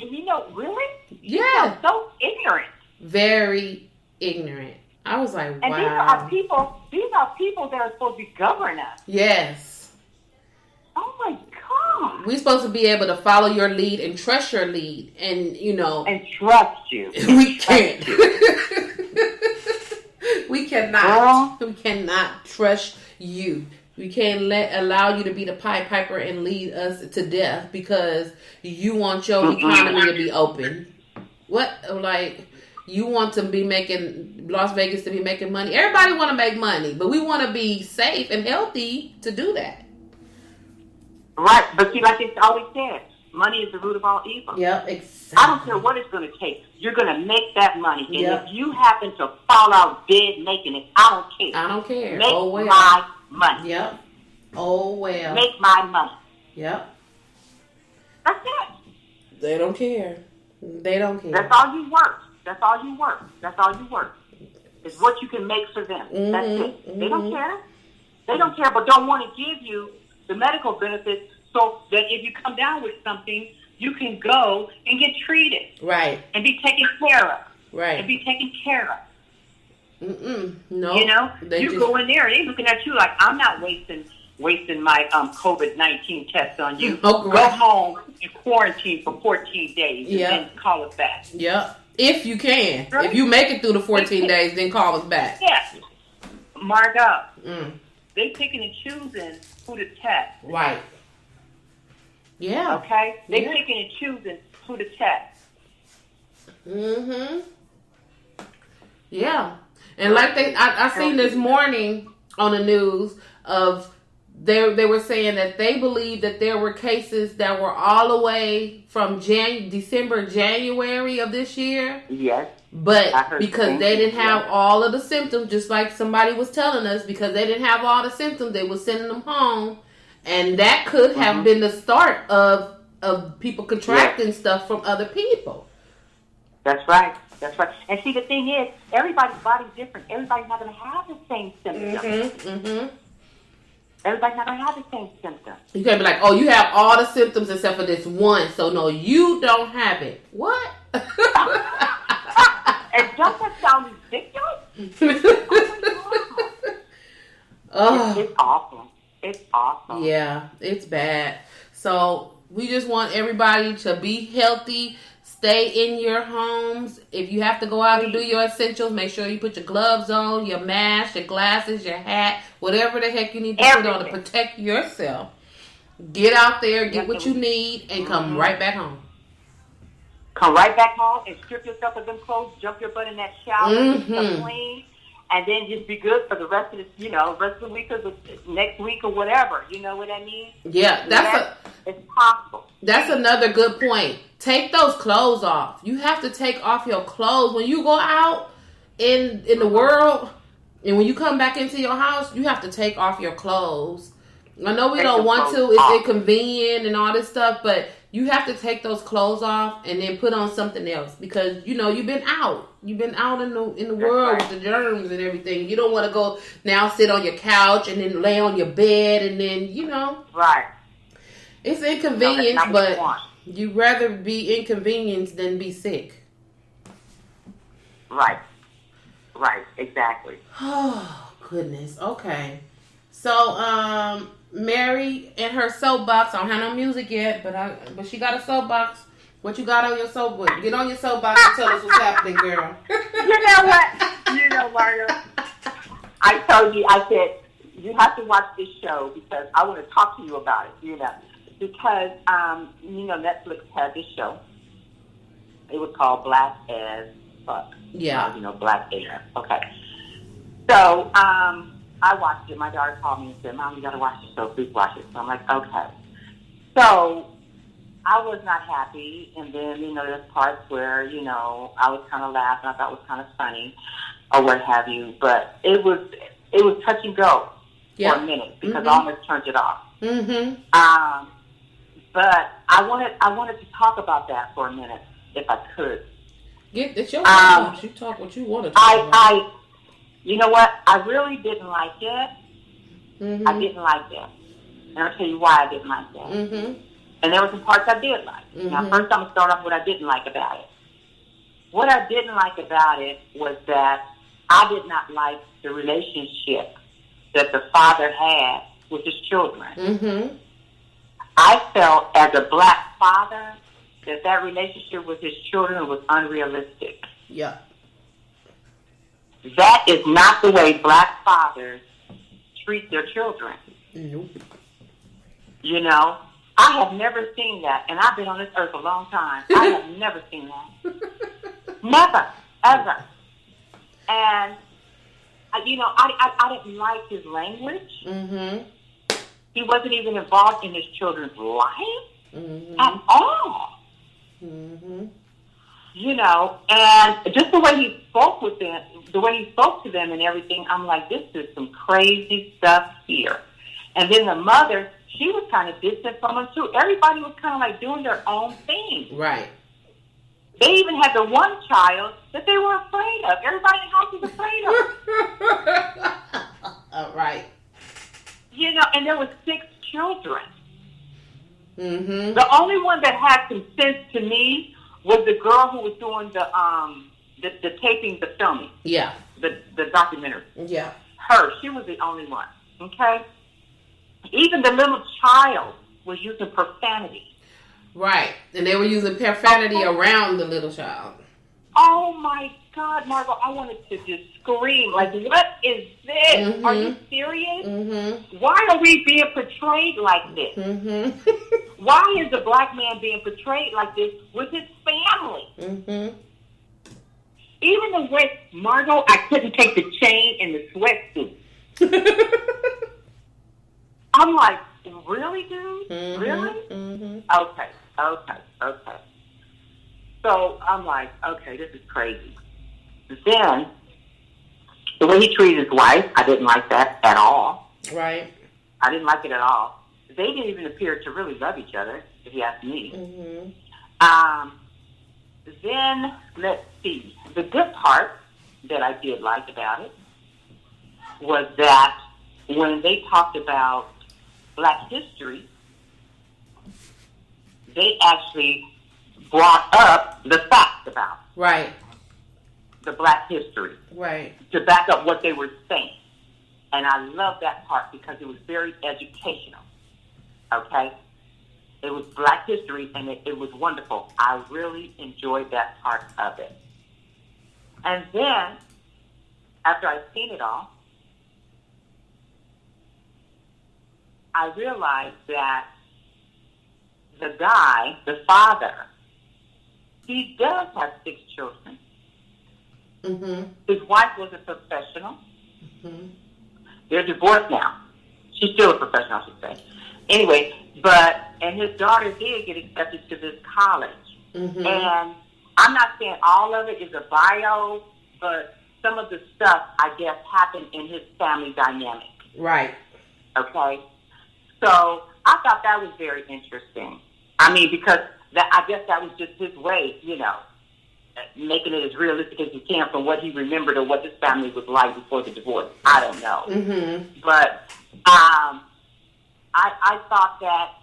really? Yeah. So ignorant. Very ignorant. I was like, wow. And these are people that are supposed to govern us. Yes. Oh my God. We're supposed to be able to follow your lead and trust your lead. And, And trust you. We can't. We cannot. We cannot trust you. We can't allow you to be the Pied Piper and lead us to death because you want your economy to be open. What? You want to be making Las Vegas to be making money. Everybody want to make money, but we want to be safe and healthy to do that. Right, but see, like it's always said, money is the root of all evil. Yep, exactly. I don't care what it's going to take. You're going to make that money. And Yep. if you happen to fall out dead making it, I don't care. I don't care. Make Oh, well. my money. Yep. Oh, well. Make my money. Yep. That's it. They don't care. They don't care. That's all you work. That's all you work. That's all you work. It's what you can make for them. Mm-hmm, That's it. mm-hmm. They don't care. They don't care, but don't want to give you the medical benefits so that if you come down with something, you can go and get treated. Right. And be taken care of. Right. And be taken care of. No. You know? They You just... go in there and they're looking at you like, I'm not wasting my COVID-19 test on you. Oh, go home and quarantine for 14 days and then call us back. Yep. If you can. Right? If you make it through the 14 days, then call us back. Yes. Margot. They picking and choosing who to test. Right. Yeah. Okay? They picking and choosing who to test. Mm-hmm. Yeah. And like I seen this morning on the news of they were saying that they believe that there were cases that were all the way from December, January of this year. Yes. But because they didn't have all of the symptoms, just like somebody was telling us, because they didn't have all the symptoms, they were sending them home. And that could have been the start of people contracting stuff from other people. That's right. That's right. And see, the thing is, everybody's body's different. Everybody's not going to have the same symptoms. Everybody's not going to have the same symptoms. You can't be like, oh, you have all the symptoms except for this one, so no, you don't have it. What? And don't that sound ridiculous? It's awful. It's awful. Yeah, it's bad. So we just want everybody to be healthy. Stay in your homes. If you have to go out and do your essentials, make sure you put your gloves on, your mask, your glasses, your hat, whatever the heck you need to put on to protect yourself. Get out there, get what you need, and come right back home. Come right back home and strip yourself of them clothes, jump your butt in that shower, get yourself clean, and then just be good for the rest of the, rest of the week or the next week or whatever. You know what I mean? Yeah, it's possible. That's another good point. Take those clothes off. You have to take off your clothes when you go out in the world, and when you come back into your house, you have to take off your clothes. I know we don't want to. It's inconvenient and all this stuff, but you have to take those clothes off and then put on something else because you've been out. You've been out in the world with the germs and everything. You don't want to go now sit on your couch and then lay on your bed and then Right. It's inconvenience, but you'd rather be inconvenienced than be sick. Right. Right. Exactly. Oh goodness. Okay. So Mary and her soapbox. I don't have no music yet, but she got a soapbox. What you got on your soapbox? Get on your soapbox and tell us what's happening, girl. You know what? Mario. I told you. I said you have to watch this show because I want to talk to you about it. Because Netflix had this show. It was called Black as Fuck. Yeah. Black Air. Okay. So I watched it. My daughter called me and said, "Mom, you got to watch the show. Please watch it." So I'm like, okay. So I was not happy, and then there's parts where I was kind of laughing. I thought it was kind of funny, or what have you. But it was touch and go for a minute because I almost turned it off. But I wanted to talk about that for a minute, if I could. It's your house. You talk what you want to talk about. You know what? I really didn't like it. I didn't like it. And I'll tell you why I didn't like that. And there were some parts I did like. Now, first I'm going to start off with what I didn't like about it. What I didn't like about it was that I did not like the relationship that the father had with his children. I felt as a black father that relationship with his children was unrealistic. Yeah. That is not the way black fathers treat their children. Nope. I have never seen that, and I've been on this earth a long time. I have never seen that. Never, ever. And, I didn't like his language. He wasn't even involved in his children's life. at all. Mm-hmm. You know, and just the way he spoke with them, the way he spoke to them and everything, I'm like, this is some crazy stuff here. And then the mother, she was kind of distant from him too. Everybody was kind of like doing their own thing. Right. They even had the one child that they were afraid of. Everybody in the house was afraid of. Right. You know, and there were 6 children. Mm-hmm. The only one that had some sense to me was the girl who was doing the taping, the filming. Yeah. The documentary. Yeah. Her. She was the only one. Okay? Even the little child was using profanity. Right. And they were using profanity around the little child. Oh my God, Margot, I wanted to just scream. Like, what is this? Mm-hmm. Are you serious? Mm-hmm. Why are we being portrayed like this? Mm-hmm. Why is a black man being portrayed like this with his family? Mm-hmm. Even the way, Margot, I couldn't take the chain and the sweatsuit. I'm like, really, dude? Mm-hmm. Really? Mm-hmm. Okay. So I'm like, okay, this is crazy. Then, the way he treated his wife, I didn't like that at all. Right. I didn't like it at all. They didn't even appear to really love each other, if you ask me. Mm-hmm. Then, let's see. The good part that I did like about it was that when they talked about Black history, they actually brought up the facts about Right. the Black history. Right. To back up what they were saying. And I love that part because it was very educational. Okay? It was Black history, and it was wonderful. I really enjoyed that part of it. And then, after I'd seen it all, I realized that the guy, the father, he does have 6 children. Mm-hmm. His wife was a professional. Mm-hmm. They're divorced now. She's still a professional, I should say. Anyway, and his daughter did get accepted to this college. Mm-hmm. And I'm not saying all of it is a bio, but some of the stuff, I guess, happened in his family dynamic. Right. Okay? So I thought that was very interesting. I mean, because I guess that was just his way, you know, making it as realistic as he can from what he remembered or what his family was like before the divorce. I don't know. Mm-hmm. But I thought that,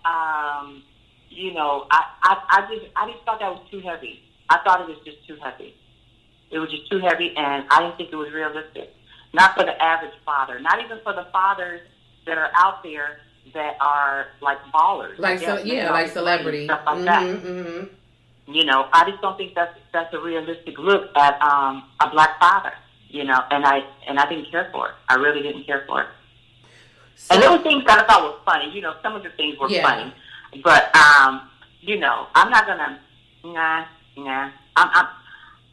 you know, I just thought that was too heavy. I thought it was just too heavy. It was just too heavy, and I didn't think it was realistic. Not for the average father. Not even for the fathers that are out there that are like ballers. Like like celebrity. Stuff like that. Mm-hmm. You know, I just don't think that's a realistic look at a Black father. You know, and I didn't care for it. I really didn't care for it. So, and there were things that I thought were funny. You know, some of the things were funny, but you know, I'm not gonna.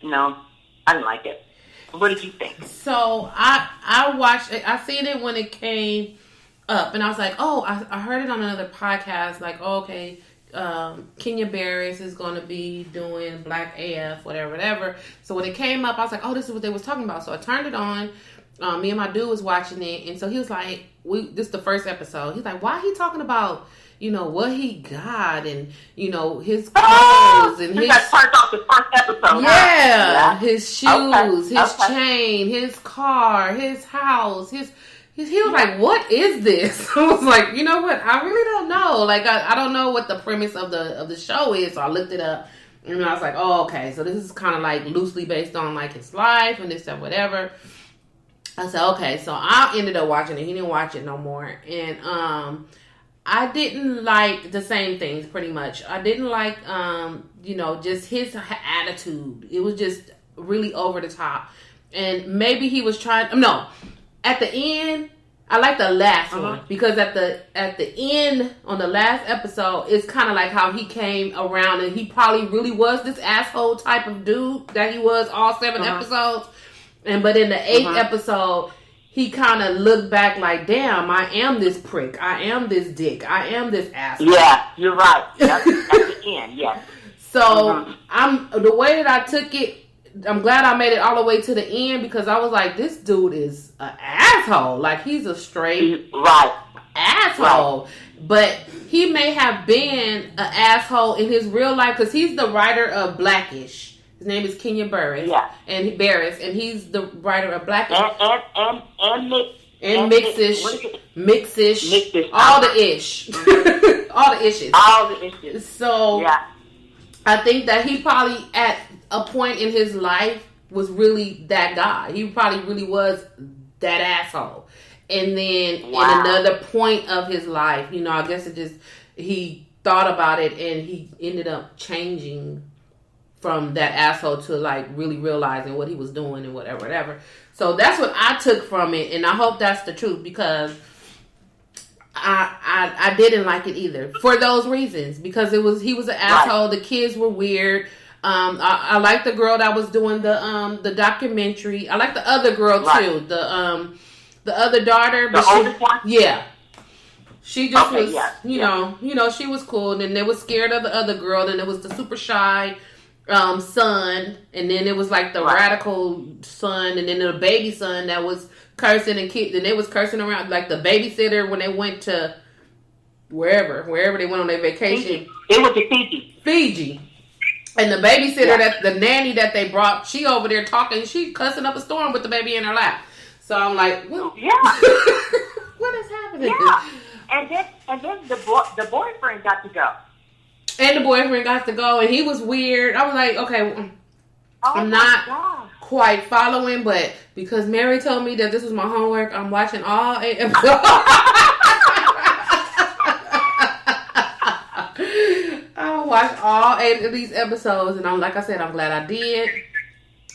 No, I didn't like it. What did you think? So I watched it. I seen it when it came up, and I was like, oh, I heard it on another podcast. Like, oh, okay, Kenya Barris is going to be doing Black AF, whatever. So when it came up, I was like, oh, this is what they was talking about. So I turned it on. Me and my dude was watching it, and so he was like, this is the first episode. He's like, why he talking about, you know, what he got and, you know, his clothes and his... That part off the first episode. Yeah, his shoes, his chain, his car, his house, he was like, what is this? I was like, you know what? I really don't know. Like, I don't know what the premise of the show is. So I looked it up, and I was like, oh, okay. So this is kind of like loosely based on like his life and this and whatever. I said, okay. So I ended up watching it. He didn't watch it no more. And I didn't like the same things pretty much. I didn't like, you know, just his attitude. It was just really over the top. And maybe he was trying, no, at the end, I like the last one because at the end on the last episode, it's kind of like how he came around and he probably really was this asshole type of dude that he was all 7 episodes. But in the 8th episode, he kind of looked back like, damn, I am this prick. I am this dick. I am this asshole. Yeah, you're right. That's at the end, yes. So the way that I took it, I'm glad I made it all the way to the end because I was like, this dude is an asshole. Like, he's a straight asshole. Right. But he may have been an asshole in his real life because he's the writer of Blackish. His name is Kenya Barris. Yeah. And he's the writer of Blackish. And Mixish. All the ish. All the issues. All the issues. So, yeah. I think that he probably, at a point in his life, was really that guy. He probably really was that asshole. And then in another point of his life, I guess he thought about it and he ended up changing from that asshole to like really realizing what he was doing and whatever. So that's what I took from it, and I hope that's the truth because I didn't like it either for those reasons because he was an asshole. Right. The kids were weird. I like the girl that was doing the documentary. I like the other girl too. The other daughter, the oldest one. Yeah. She just was, she was cool, and then they was scared of the other girl, and it was the super shy son, and then it was like the radical son, and then the baby son that was cursing and kids, and they was cursing around like the babysitter when they went to wherever they went on their vacation. It was to Fiji. And the babysitter the nanny that they brought, she over there talking, she cussing up a storm with the baby in her lap. So I'm like, well, what is happening? Yeah. And then the boyfriend got to go. And the boyfriend got to go, and he was weird. I was like, okay, I'm not quite following, but because Mary told me that this was my homework, I'm watching all 8 episodes. I watched all 8 of these episodes, and I'm glad I did.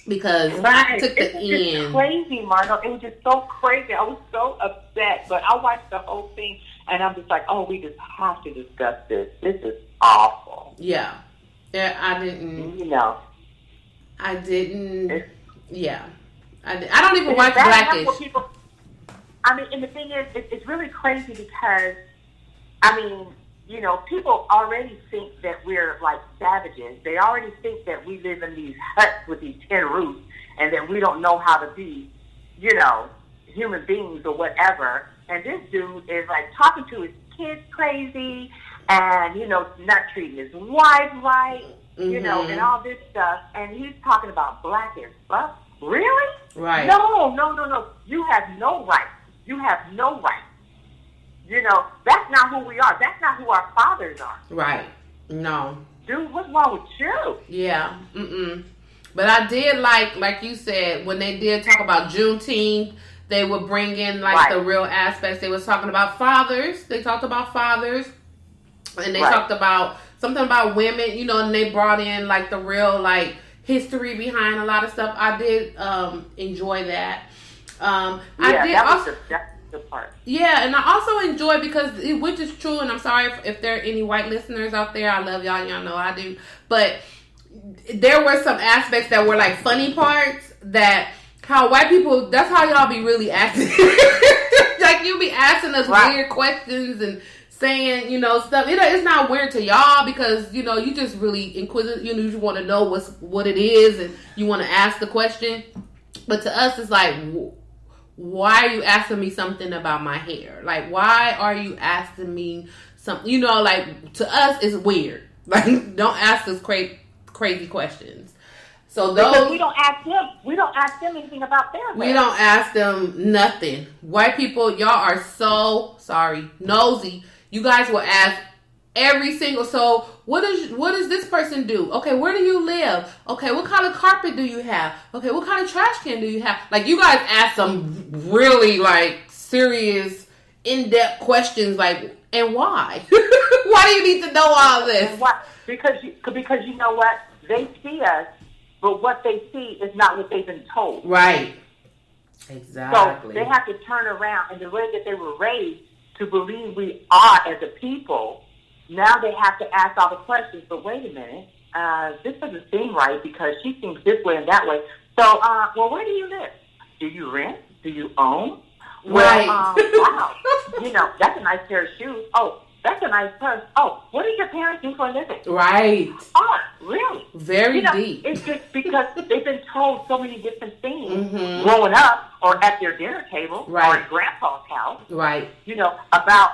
Because I took the end. It was just crazy, Margot. It was just so crazy. I was so upset. But I watched the whole thing, and I'm just like, we just have to discuss this. This is awful. Yeah. I didn't. I didn't. Yeah. I don't even watch Blackish. And the thing is, it's really crazy because, people already think that we're like savages. They already think that we live in these huts with these tin roofs and that we don't know how to be, human beings or whatever. And this dude is like talking to his kids crazy and, not treating his wife right, and all this stuff. And he's talking about black and stuff. Really? Right. No. You have no right. You have no right. That's not who we are. That's not who our fathers are. Right. No. Dude, what's wrong with you? Yeah. But I did like you said, when they did talk about Juneteenth, they would bring in the real aspects. They was talking about fathers. They talked about fathers. And they talked about something about women, and they brought in the real history behind a lot of stuff. I did enjoy that. Part. Yeah, and I also enjoy which is true, and I'm sorry if there are any white listeners out there. I love y'all. Y'all know I do. But there were some aspects that were funny parts that how white people, that's how y'all be really acting. You be asking us weird questions and saying, stuff. It's not weird to y'all because, you just really inquisitive. You want to know what it is and you want to ask the question. But to us, it's like, why are you asking me something about my hair? Why are you asking me something? To us, it's weird. Don't ask us crazy questions. So because we don't ask them anything about their hair. We don't ask them nothing. White people, y'all are so nosy. You guys will ask every single. So what does this person do? Okay, where do you live? Okay, what kind of carpet do you have? Okay, what kind of trash can do you have? You guys ask some really serious, in-depth questions. And why? Why do you need to know all this? And why? Because you know what? They see us, but what they see is not what they've been told. Right. Exactly. So they have to turn around, and the way that they were raised to believe we are as a people. Now they have to ask all the questions, but wait a minute, this doesn't seem right because she seems this way and that way. So, where do you live? Do you rent? do you own? Right. Wow. That's a nice pair of shoes. Oh, that's a nice purse. Oh, what did your parents do for a living? Right. Oh, really? Very deep. It's just because they've been told so many different things Mm-hmm. growing up or at their dinner table Right. or at grandpa's house. Right. About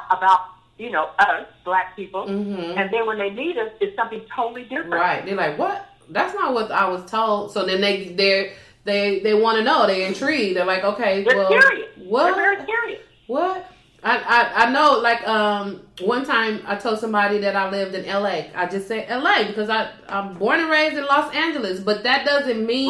us, black people. Mm-hmm. And then when they meet us, it's something totally different. Right. They're like, what? That's not what I was told. So then they want to know. They're intrigued. They're like, okay, They're curious. What? They're very curious. What? I know, like, one time I told somebody that I lived in LA. I just said LA because I'm born and raised in Los Angeles, but that doesn't mean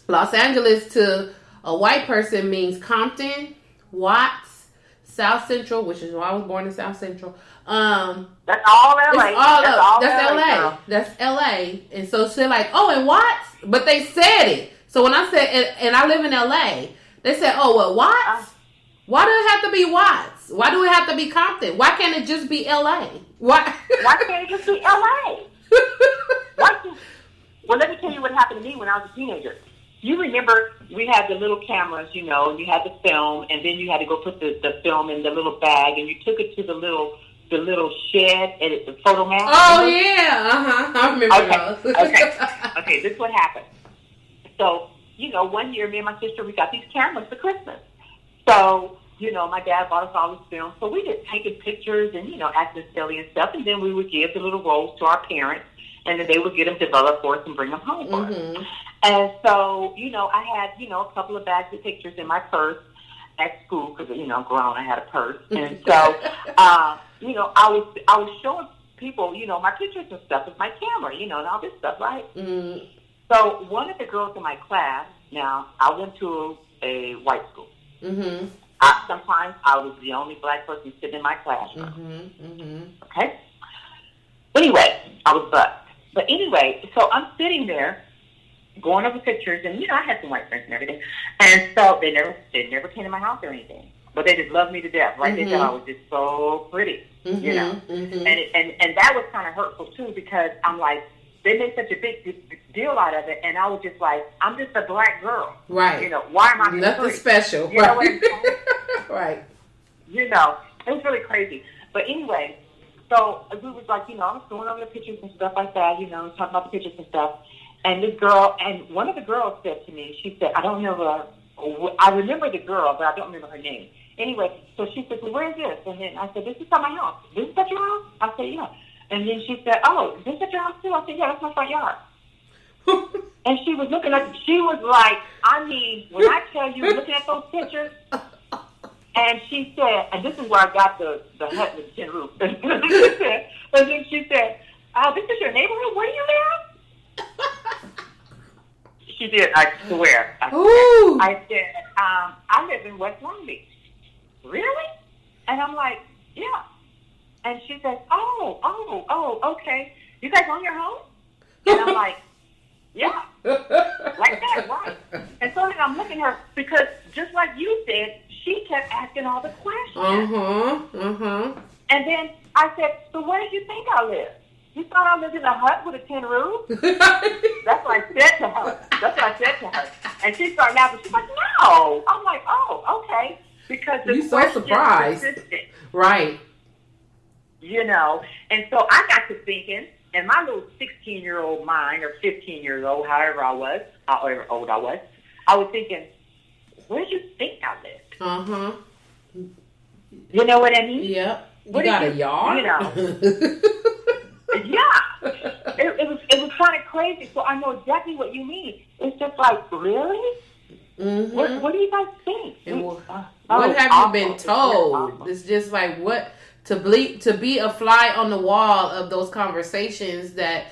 Los Angeles to a white person means Compton, Watts, South Central, which is why I was born in South Central. That's all LA. That's LA. Girl. That's LA. And so they're like, oh, and Watts? But they said it. So when I said, and I live in LA, they said, oh, what, Watts? Why do it have to be Watts? Why do it have to be Compton? Why can't it just be LA? Why can't it just be LA? Well, let me tell you what happened to me when I was a teenager. You remember we had the little cameras, and you had the film, and then you had to go put the film in the little bag, and you took it to the little shed and the photo mat. Oh, yeah. I remember those. Okay, this is what happened. So, one year, me and my sister, we got these cameras for Christmas. So, my dad bought us all this film. So we just taking pictures and, acting silly and stuff. And then we would give the little rolls to our parents. And then they would get them developed for us and bring them home for us. And so, I had, a couple of bags of pictures in my purse at school because, grown, I had a purse. And so, I was showing people, my pictures and stuff with my camera, and all this stuff, right? Mm-hmm. So one of the girls in my class, now, I went to a white school. Mm-hmm. Sometimes I was the only black person sitting in my classroom. Mm-hmm. Mm-hmm. Okay? Anyway, I was buzzed. But anyway, so I'm sitting there going over pictures, and, I had some white friends and everything. And so they never came to my house or anything. But they just loved me to death, right? Mm-hmm. They thought I was just so pretty, Mm-hmm. And that was kind of hurtful, too, because I'm like, they made such a big deal out of it, and I was just like, I'm just a black girl. Right. Why am I nothing pretty? special? You know what I'm saying? Right. It was really crazy. But anyway, so we was like, I was going over the pictures and stuff like that, talking about the pictures and stuff. And this girl, and one of the girls said to me, she said, I remember the girl, but I don't remember her name. Anyway, so she said, well, where is this? And then I said, this is at my house. This is at your house? I said, yeah. And then she said, oh, is this at your house too? I said, yeah, that's my front yard. And she was looking at, she was like, when I tell you, looking at those pictures, and she said, and this is where I got the hut with the tin roof. And then she said, oh, this is your neighborhood? Where do you live? She did, I swear. I said, I live in West Long Beach. Really? And I'm like, yeah. And she says, oh, okay. You guys own your home? And I'm like, yeah. Like that, right. And so then I'm looking at her, because just like you said, she kept asking all the questions. And then I said, so where did you think I lived? You thought I lived in a hut with a tin roof? That's what I said to her. And she started laughing. She's like, no. I'm like, oh, okay. Because the You're so surprised. Persistent. Right. And so I got to thinking, and my little 16-year-old mind, or 15-year-old, however old I was thinking, where do you think I lived? You know what I mean? Yep. You got a yard? Yeah. It was kind of crazy. So I know exactly what you mean. It's just like, really? Mm-hmm. What do you guys think? What have you been told? It's just like what to be a fly on the wall of those conversations that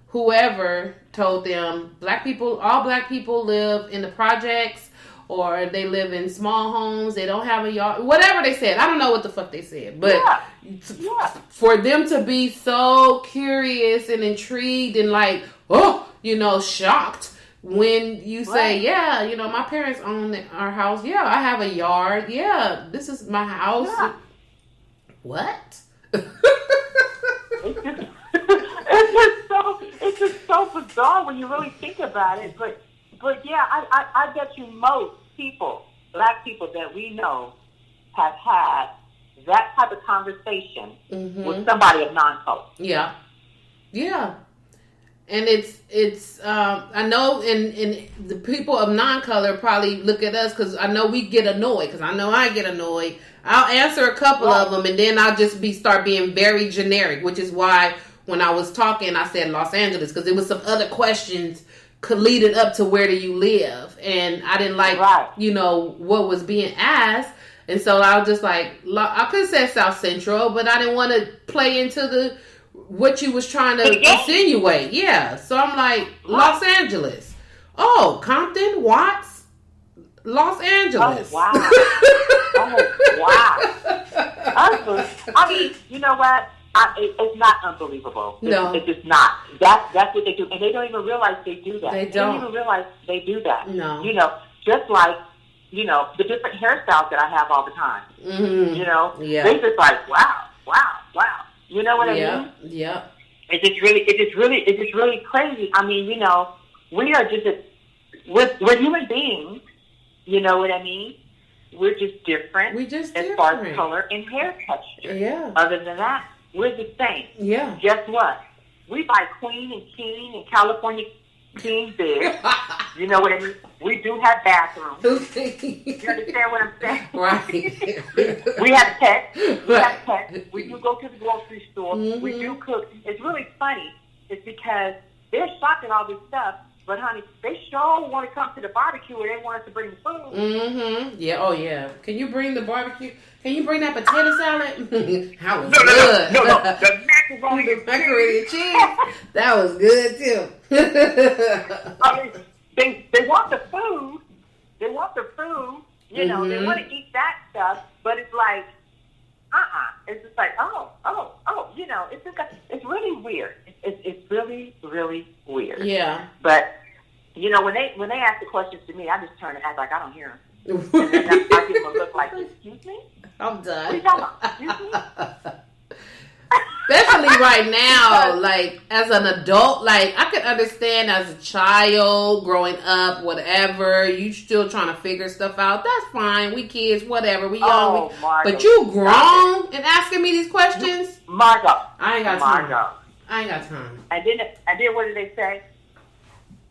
whoever told them all black people live in the projects, or they live in small homes, they don't have a yard, whatever they said. I don't know what the fuck they said, but for them to be so curious and intrigued and like, shocked when you say, my parents own our house. Yeah, I have a yard. Yeah, this is my house. Yeah. What? It's just so bizarre when you really think about it. But yeah, I bet you most people, black people that we know, have had that type of conversation with somebody of non-color. Yeah. Yeah. And it's I know and the people of non-color probably look at us because I know we get annoyed, because I know I get annoyed. I'll answer a couple of them and then I'll just start being very generic, which is why when I was talking I said Los Angeles, because there was some other questions leading up to where do you live, and I didn't like what was being asked, and so I was just like, I could have said South Central, but I didn't want to play into what you was trying to insinuate. Yeah. So I'm like, Los Angeles. Oh, Compton, Watts, Los Angeles. Oh, wow. I mean, you know what? It's not unbelievable. It's just not. That's what they do. And they don't even realize they do that. They don't even realize they do that. No. Just like, the different hairstyles that I have all the time. Mm-hmm. They just like, wow. You know what I mean? Yeah. It's just really crazy. I mean, we are just we're human beings. You know what I mean? We're just different. As far as color and hair texture. Yeah. Other than that, we're the same. Yeah. Guess what? We buy Queen and King and California King beds. You know what I mean? We do have bathrooms. You understand what I'm saying? Right. We have pets. We do go to the grocery store. Mm-hmm. We do cook. It's really funny. It's because they're shocked at all this stuff, but honey, they sure want to come to the barbecue where they want us to bring the food. Mm-hmm. Yeah. Oh, yeah. Can you bring the barbecue? Can you bring that potato salad? That was good. No. The macaroni and cheese. That was good too. I mean, they want the food. They want the food. They want to eat that stuff, but it's like, It's just like, it's just it's really weird. It's really, really weird. Yeah. But when they ask the questions to me, I just turn and act like I don't hear them. And then I give them a look like, excuse me? I'm done. What are you talking about? Excuse me? Especially right now, like, as an adult, like, I could understand as a child, growing up, whatever, you still trying to figure stuff out. That's fine. We kids, whatever. We young. But you grown and asking me these questions? Margot. I ain't got time. I ain't got time. And then what did they say?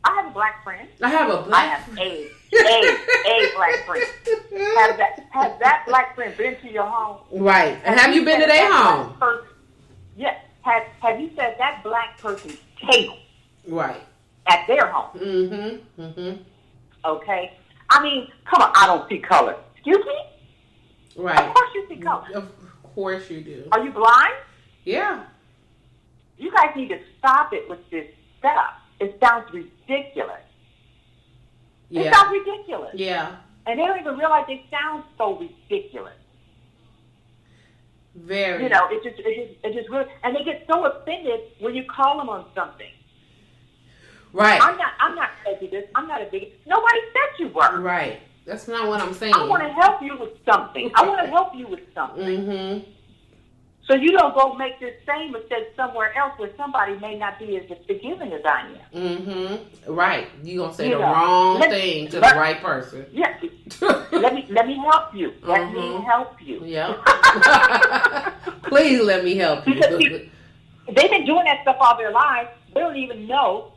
I have a black friend. I have a black friend. A black friend. Has that black friend been to your home? Right. And have you been to their home? Yes. Have you said that black person's table? Right. At their home? Mm-hmm. Mm-hmm. Okay. I mean, come on, I don't see color. Excuse me? Right. Of course you see color. Of course you do. Are you blind? Yeah. You guys need to stop it with this stuff. It sounds ridiculous. Yeah. It sounds ridiculous. Yeah. And they don't even realize it sounds so ridiculous. Very. It just really, and they get so offended when you call them on something. Right. I'm not prejudiced. I'm not a bigot. Nobody said you were. Right. That's not what I'm saying. I want to help you with something. Mm-hmm. So you don't go make this same mistake somewhere else where somebody may not be as forgiving as I am. Mm-hmm. Right. You gonna say the wrong thing to the right person. Yeah. let me help you. Let me help you. Yeah. Please let me help you. Because they've been doing that stuff all their lives. They don't even know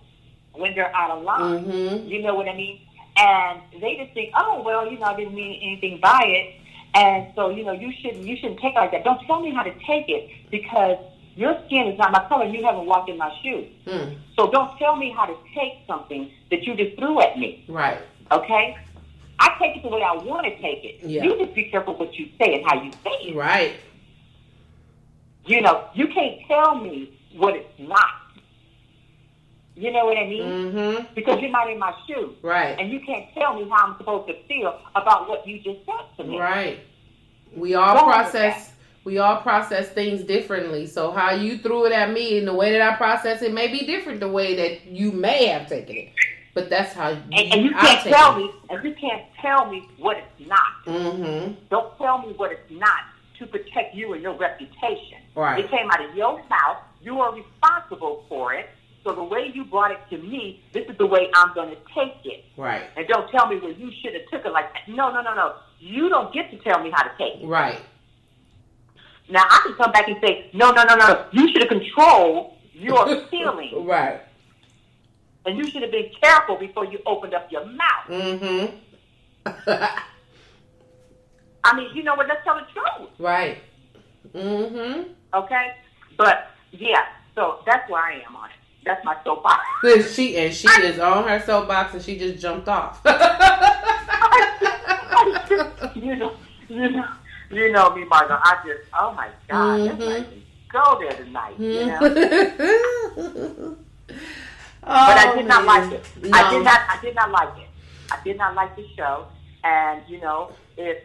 when they're out of line. Mm-hmm. You know what I mean? And they just think, oh well, I didn't mean anything by it. And so, you shouldn't take it like that. Don't tell me how to take it because your skin is not my color and you haven't walked in my shoes. Mm. So don't tell me how to take something that you just threw at me. Right. Okay? I take it the way I want to take it. Yeah. You just be careful what you say and how you say it. Right. You can't tell me what it's not. You know what I mean? Mm-hmm. Because you're not in my shoes. Right. And you can't tell me how I'm supposed to feel about what you just said to me. Right. We all process things differently. So how you threw it at me and the way that I process it may be different the way that you may have taken it. But that's how you can't tell me, and you can't tell me what it's not. Mm-hmm. Don't tell me what it's not to protect you and your reputation. Right. It came out of your mouth. You are responsible for it. So the way you brought it to me, this is the way I'm going to take it. Right. And don't tell me, well, you should have took it like that. No. You don't get to tell me how to take it. Right. Now, I can come back and say, no. You should have controlled your feelings. Right. And you should have been careful before you opened up your mouth. Mm-hmm. I mean, you know what? Let's tell the truth. Right. Mm-hmm. Okay? But, yeah, so that's where I am on it. That's my soapbox. She is on her soapbox and she just jumped off. You know me, Margot. I just, oh my God, let's not even go there tonight, you know? But I did not like it. No. I did not like it. I did not like the show. And, you know, if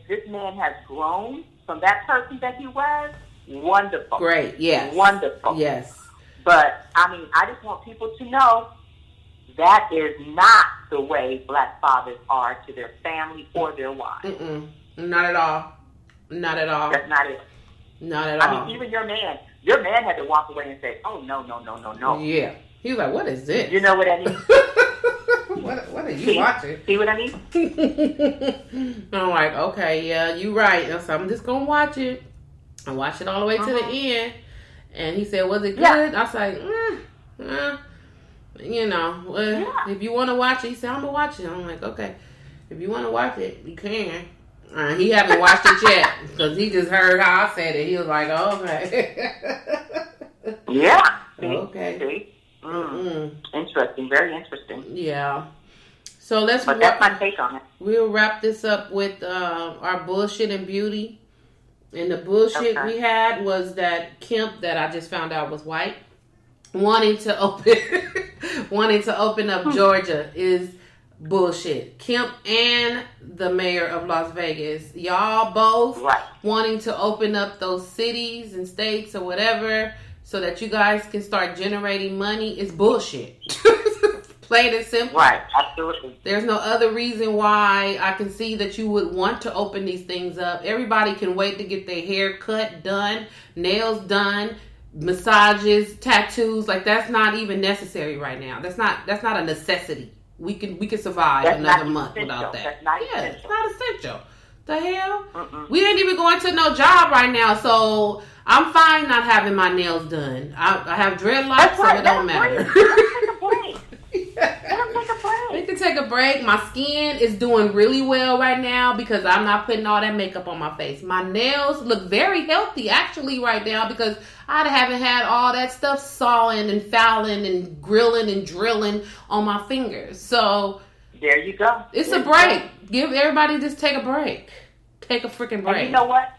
this man has grown from that person that he was, wonderful. Great, yes. Wonderful. Yes. But, I mean, I just want people to know that is not the way black fathers are to their family or their wives. Mm-mm. Not at all. Not at all. That's not it. Not at all. I mean, even your man had to walk away and say, oh, no. Yeah. He was like, what is this? You know what I mean? What are you watching? See what I mean? I'm like, okay, yeah, you right. So I'm just going to watch it. I watched it all the way to the end. And he said, was it good? Yeah. I was like, you know, if you want to watch it, he said, I'm going to watch it. I'm like, okay. If you want to watch it, you can. He haven't watched it yet because he just heard how I said it. He was like, oh, okay. Yeah. See? Okay. See? Interesting. Very interesting. Yeah. So But that's my take on it. We'll wrap this up with our bullshit and beauty. And the bullshit we had was that Kemp, that I just found out was white, wanting to open up Georgia is bullshit. Kemp and the mayor of Las Vegas, y'all both wanting to open up those cities and states or whatever so that you guys can start generating money is bullshit. Plain and simple. Right, absolutely. There's no other reason why I can see that you would want to open these things up. Everybody can wait to get their hair cut, done, nails done, massages, tattoos. Like, that's not even necessary right now. That's not a necessity. We can survive another month without that. That's not essential. It's not essential. The hell? We ain't even going to no job right now, so I'm fine not having my nails done. I have dreadlocks, so it don't matter. We can take a break. My skin is doing really well right now because I'm not putting all that makeup on my face. My nails look very healthy actually right now because I haven't had all that stuff sawing and fouling and grilling and drilling on my fingers. So there you go. It's a break. Give everybody just take a break. Take a freaking break. And you know what?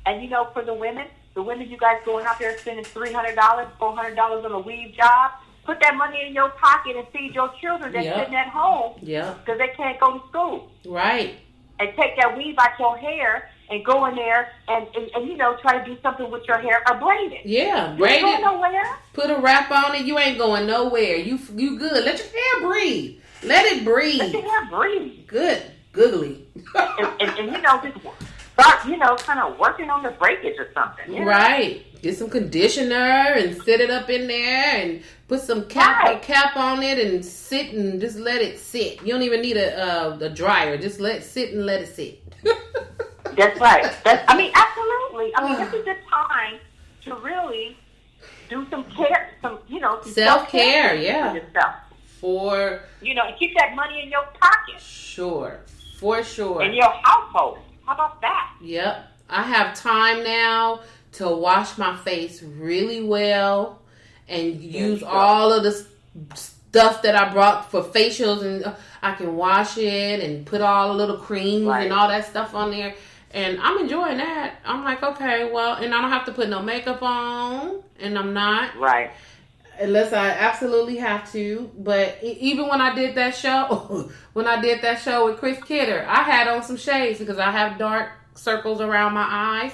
And you know, for the women you guys going out there spending $300, $400 on a weave job. Put that money in your pocket and feed your children that's sitting at home because they can't go to school. Right. And take that weave out your hair and go in there and you know, try to do something with your hair or braid it. Yeah, braid it. You ain't going nowhere. Put a wrap on it. You ain't going nowhere. You good. Let your hair breathe. Let it breathe. Let your hair breathe. Good. Googly. and you know, just start, you know, kind of working on the breakage or something. You know? Right. Get some conditioner and sit it up in there and put some cap on it and sit and just let it sit. You don't even need a dryer. Just let it sit and let it sit. That's right. I mean, absolutely. I mean, this is the time to really do some care, some self-care, for yourself. For, you know, and keep that money in your pocket. Sure. For sure. In your household. How about that? Yep. I have time now to wash my face really well and use all of the stuff that I brought for facials, and I can wash it and put all the little creams and all that stuff on there, and I'm enjoying that. I'm like, okay, well, and I don't have to put no makeup on, and I'm not. Right. Unless I absolutely have to. But even when I did that show, with Chris Kidder, I had on some shades because I have dark circles around my eyes.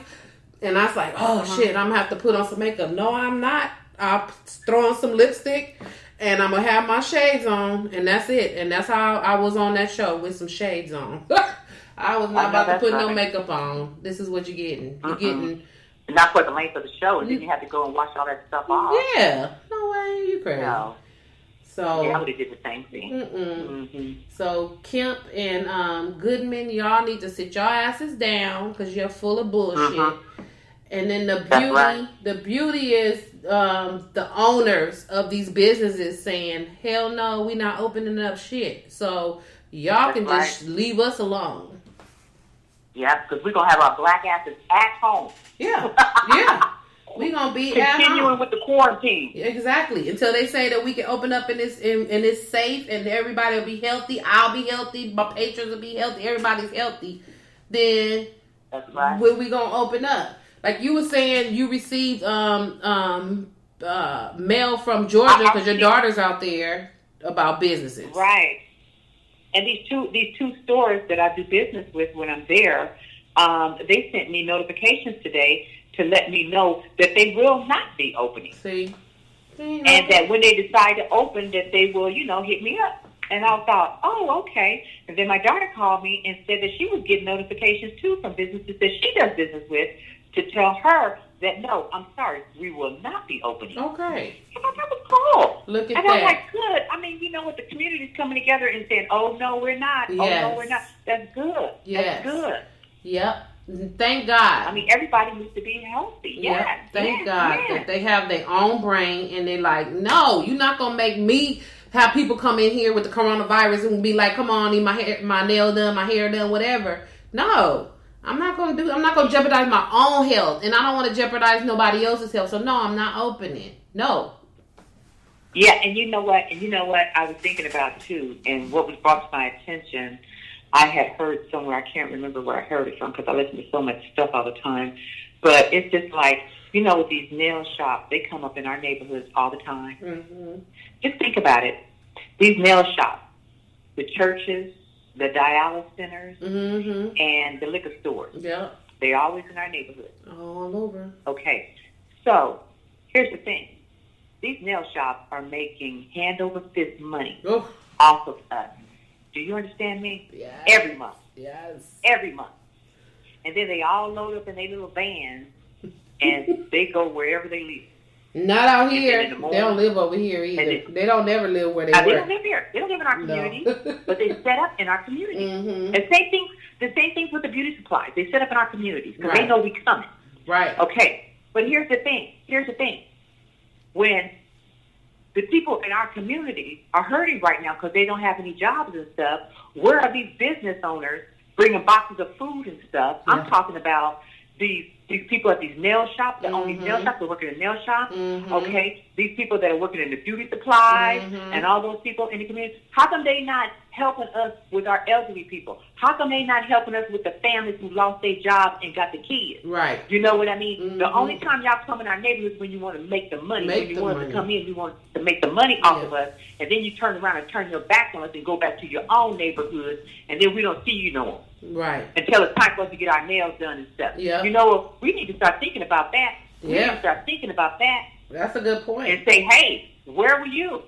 And I was like, oh, shit, I'm going to have to put on some makeup. No, I'm not. I'll throw on some lipstick, and I'm going to have my shades on, and that's it. And that's how I was on that show, with some shades on. I was not about to put no makeup on. This is what you're getting. You're getting... Not for the length of the show, and then you have to go and wash all that stuff off. Yeah. No way. You crazy. No. So Yeah, I would have did the same thing. Mm-hmm. So Kemp and Goodman, y'all need to sit your asses down because you're full of bullshit. And then the beauty is the owners of these businesses saying, hell no, we not opening up shit. So y'all can just leave us alone. Yeah, because we're going to have our black asses at home. Yeah, yeah. We're going to be continuing with the quarantine. Exactly. Until they say that we can open up and it's safe and everybody will be healthy. I'll be healthy. My patrons will be healthy. Everybody's healthy. Then that's right. When we going to open up? Like you were saying, you received mail from Georgia because your daughter's out there about businesses. Right. And these two stores that I do business with when I'm there, they sent me notifications today to let me know that they will not be opening. See? And that when they decide to open, that they will, hit me up. And I thought, oh, okay. And then my daughter called me and said that she was getting notifications, too, from businesses that she does business with to tell her that, no, I'm sorry, we will not be opening. Okay. I thought that was cool. Look at that. And I'm like, good. I mean, what the community's coming together and saying, oh, no, we're not. Yes. Oh, no, we're not. That's good. Yes. That's good. Yep. Thank God. I mean, everybody needs to be healthy. Yeah. Yep. Thank God that they have their own brain and they're like, no, you're not going to make me have people come in here with the coronavirus and be like, come on, need my nail done, my hair done, whatever. No. I'm not going to jeopardize my own health, and I don't want to jeopardize nobody else's health. So no, I'm not opening. No. Yeah, and you know what I was thinking about too, and what was brought to my attention, I had heard somewhere, I can't remember where I heard it from because I listen to so much stuff all the time, but it's just like, with these nail shops, they come up in our neighborhoods all the time. Mm-hmm. Just think about it. These nail shops, the churches, the dialysis centers, mm-hmm. and the liquor stores. Yeah. They're always in our neighborhood. All over. Okay. So, here's the thing. These nail shops are making hand over fist money off of us. Do you understand me? Yes. Every month. Yes. Every month. And then they all load up in their little vans, and they go wherever they live. Not out here. They don't live over here either. They don't never live where they work. They don't live here. They don't live in our community, but they set up in our community. Mm-hmm. The same thing with the beauty supplies. They set up in our communities because they know we coming. Right. Okay. But here's the thing. When the people in our community are hurting right now because they don't have any jobs and stuff, where are these business owners bringing boxes of food and stuff? Yeah. I'm talking about these people at these nail shops that own these nail shops, that work in a nail shop, okay? These people that are working in the beauty supplies and all those people in the community. How come they not helping us with our elderly people? How come they not helping us with the families who lost their jobs and got the kids? Right. You know what I mean? Mm-hmm. The only time y'all come in our neighborhoods when you want to make the money. When you want us to come in, you want to make the money off of us, and then you turn around and turn your back on us and go back to your own neighborhoods, and then we don't see you no more. Right. Until it's time for us to get our nails done and stuff. Yeah. We need to start thinking about that. We need to start thinking about that. That's a good point. And say, hey, where were you?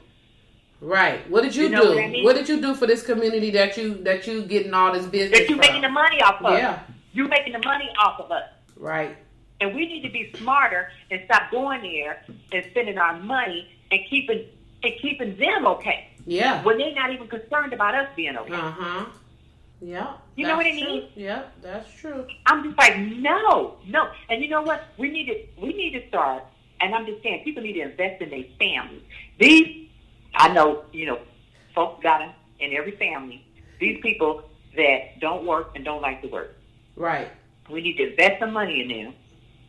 Right. What did you do? What I mean? What did you do for this community that you getting all this business that you making the money off of? Yeah. You making the money off of us. Right. And we need to be smarter and stop going there and spending our money and keeping them okay. Yeah. When they're not even concerned about us being okay. Uh-huh. Yeah. You know what I mean? Yeah, that's true. I'm just like, no. And you know what? We need to start, and I'm just saying, people need to invest in their families. I know, folks got them in every family. These people that don't work and don't like to work. Right. We need to invest some money in them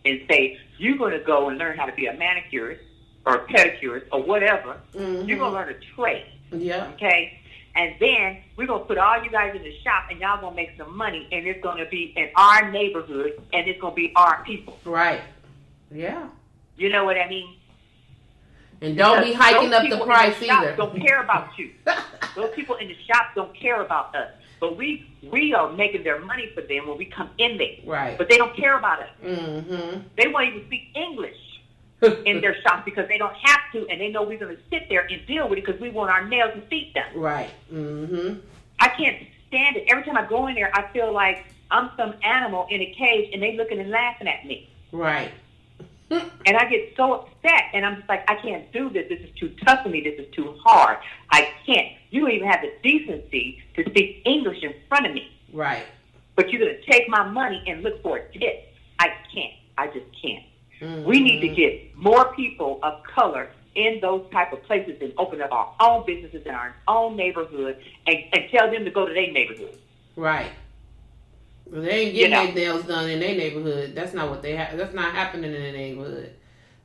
and say, you're going to go and learn how to be a manicurist or a pedicurist or whatever. Mm-hmm. You're going to learn a trade. Yeah. Okay? And then we're going to put all you guys in the shop and y'all going to make some money, and it's going to be in our neighborhood, and it's going to be our people. Right. Yeah. You know what I mean? And don't be hiking up the price either. Don't care about you. Those people in the shop don't care about us. But we are making their money for them when we come in there. Right. But they don't care about us. Mm-hmm. They won't even speak English in their shop because they don't have to, and they know we're going to sit there and deal with it because we want our nails and feet done. Right. Mm-hmm. I can't stand it. Every time I go in there, I feel like I'm some animal in a cage, and they looking and laughing at me. Right. And I get so upset, and I'm just like, I can't do this. This is too tough for me. This is too hard. I can't. You don't even have the decency to speak English in front of me. Right. But you're going to take my money and look for a tip. I can't. I just can't. Mm-hmm. We need to get more people of color in those type of places and open up our own businesses in our own neighborhood and tell them to go to their neighborhood. Right. Well, they ain't getting their nails done in their neighborhood. That's not what that's not happening in their neighborhood.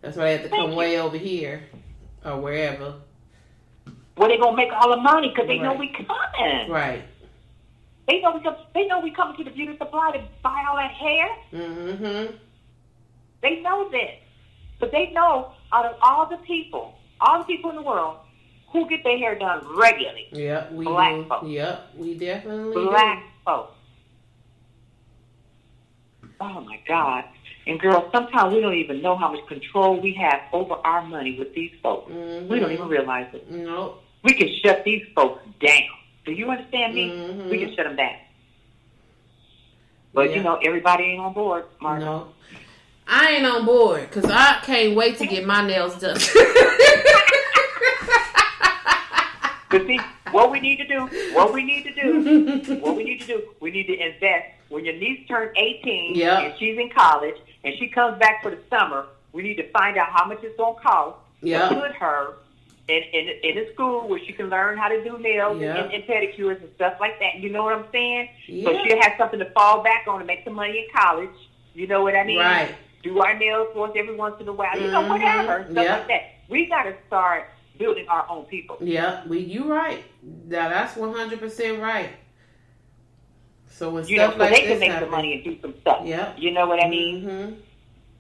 That's why they have to come way over here or wherever. Well, they gonna make all the money because they know we coming. Right. They know we coming to the beauty supply to buy all that hair. Mm-hmm. They know this, but they know out of all the people in the world who get their hair done regularly. Yep, we Black do. folks. Yep, we definitely Black folks. Oh my God. And girls, sometimes we don't even know how much control we have over our money with these folks. Mm-hmm. We don't even realize it. Nope. We can shut these folks down. Do you understand me? Mm-hmm. We can shut them down. But you know, everybody ain't on board, Margo. No. I ain't on board because I can't wait to get my nails done. But see, what we need to do, we need to invest. When your niece turns 18 and she's in college and she comes back for the summer, we need to find out how much it's going to cost to put her in a school where she can learn how to do nails and pedicures and stuff like that. You know what I'm saying? Yeah. So she'll have something to fall back on to make some money in college. You know what I mean? Right. Do our nails for us every once in a while. You know, whatever. Stuff like that. We got to start building our own people. Yeah, you right. That's 100% right. So when you know, stuff so like they this can make happen, some money and do some stuff. Yeah. You know what I mean? Mm-hmm.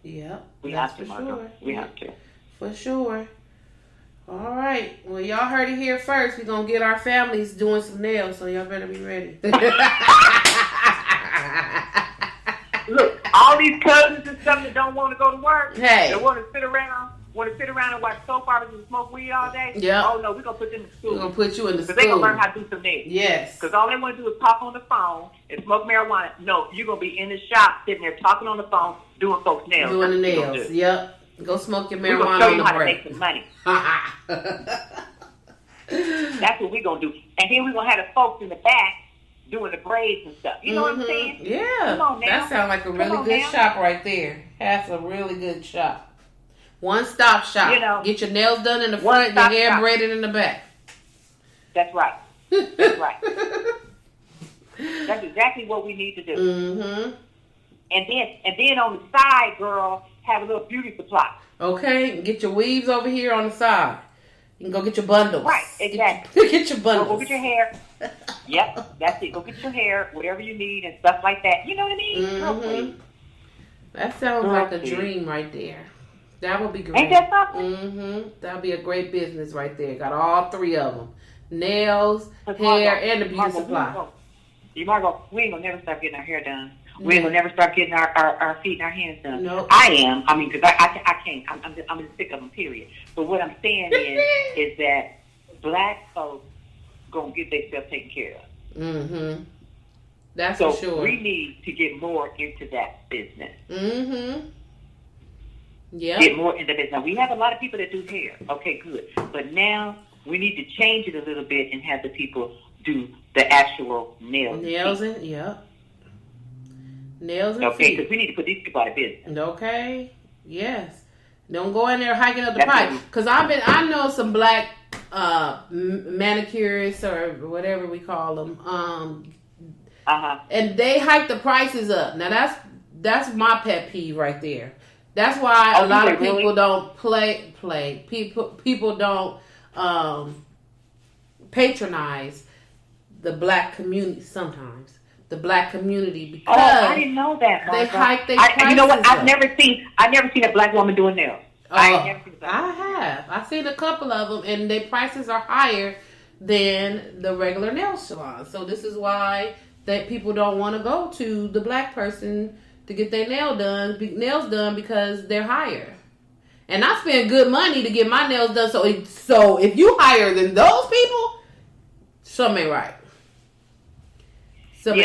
Yeah. We that's have to, for Margo. sure. We have to. For sure. All right. Well, y'all heard it here first. We're going to get our families doing some nails, so y'all better be ready. Look, all these cousins and stuff that don't want to go to work, they want to sit around and watch soap operas and smoke weed all day. Yeah. Oh no, we're gonna put them in school. We're gonna put you in the school. Because they're gonna learn how to do some nails. Yes. Because all they want to do is talk on the phone and smoke marijuana. No, you're gonna be in the shop sitting there talking on the phone, doing folks' nails. Doing the nails. Yep. Go smoke your marijuana we're gonna show on you the how break. to make some money. That's what we're gonna do. And then we're gonna have the folks in the back doing the braids and stuff. You know what I'm saying? Yeah. Come on now. That sounds like a really good shop right there. That's a really good shop. One-stop shop. You know, get your nails done in the front, your hair braided in the back. That's right. That's right. That's exactly what we need to do. Mm-hmm. And then on the side, girl, have a little beauty supply. Okay, get your weaves over here on the side. You can go get your bundles. Right, exactly. Get your bundles. Go get your hair. Yep, that's it. Go get your hair, whatever you need and stuff like that. You know what I mean? Mm-hmm. That sounds like a dream right there. That would be great. Ain't that something? Mm-hmm. That would be a great business right there. Got all three of them. Nails, hair, and the beauty supply. Margo, we ain't gonna never stop getting our hair done. We ain't gonna never start getting our feet and our hands done. Nope. I am. I mean, because I can't. I'm just sick of them, period. But what I'm saying is that black folks gonna get themselves taken care of. Mm-hmm. That's so for sure. We need to get more into that business. Mm-hmm. Yeah. Get more into business. Now, we have a lot of people that do hair. Okay, good. But now we need to change it a little bit and have the people do the actual nails. Nails and, yeah. Nails and okay, feet. because we need to put these people out of business. Okay. Yes. Don't go in there hiking up the price. Because I know some black manicurists or whatever we call them. And they hike the prices up. Now that's my pet peeve right there. That's why a lot of people don't play. People don't patronize the black community sometimes. The black community because I didn't know that. They hike their prices. You know what? I've never seen a black woman doing nails. I have. I've seen a couple of them, and their prices are higher than the regular nail salon. So this is why that people don't want to go to the black person to get their nails done because they're higher. And I spend good money to get my nails done. So if you higher than those people, something ain't right. Because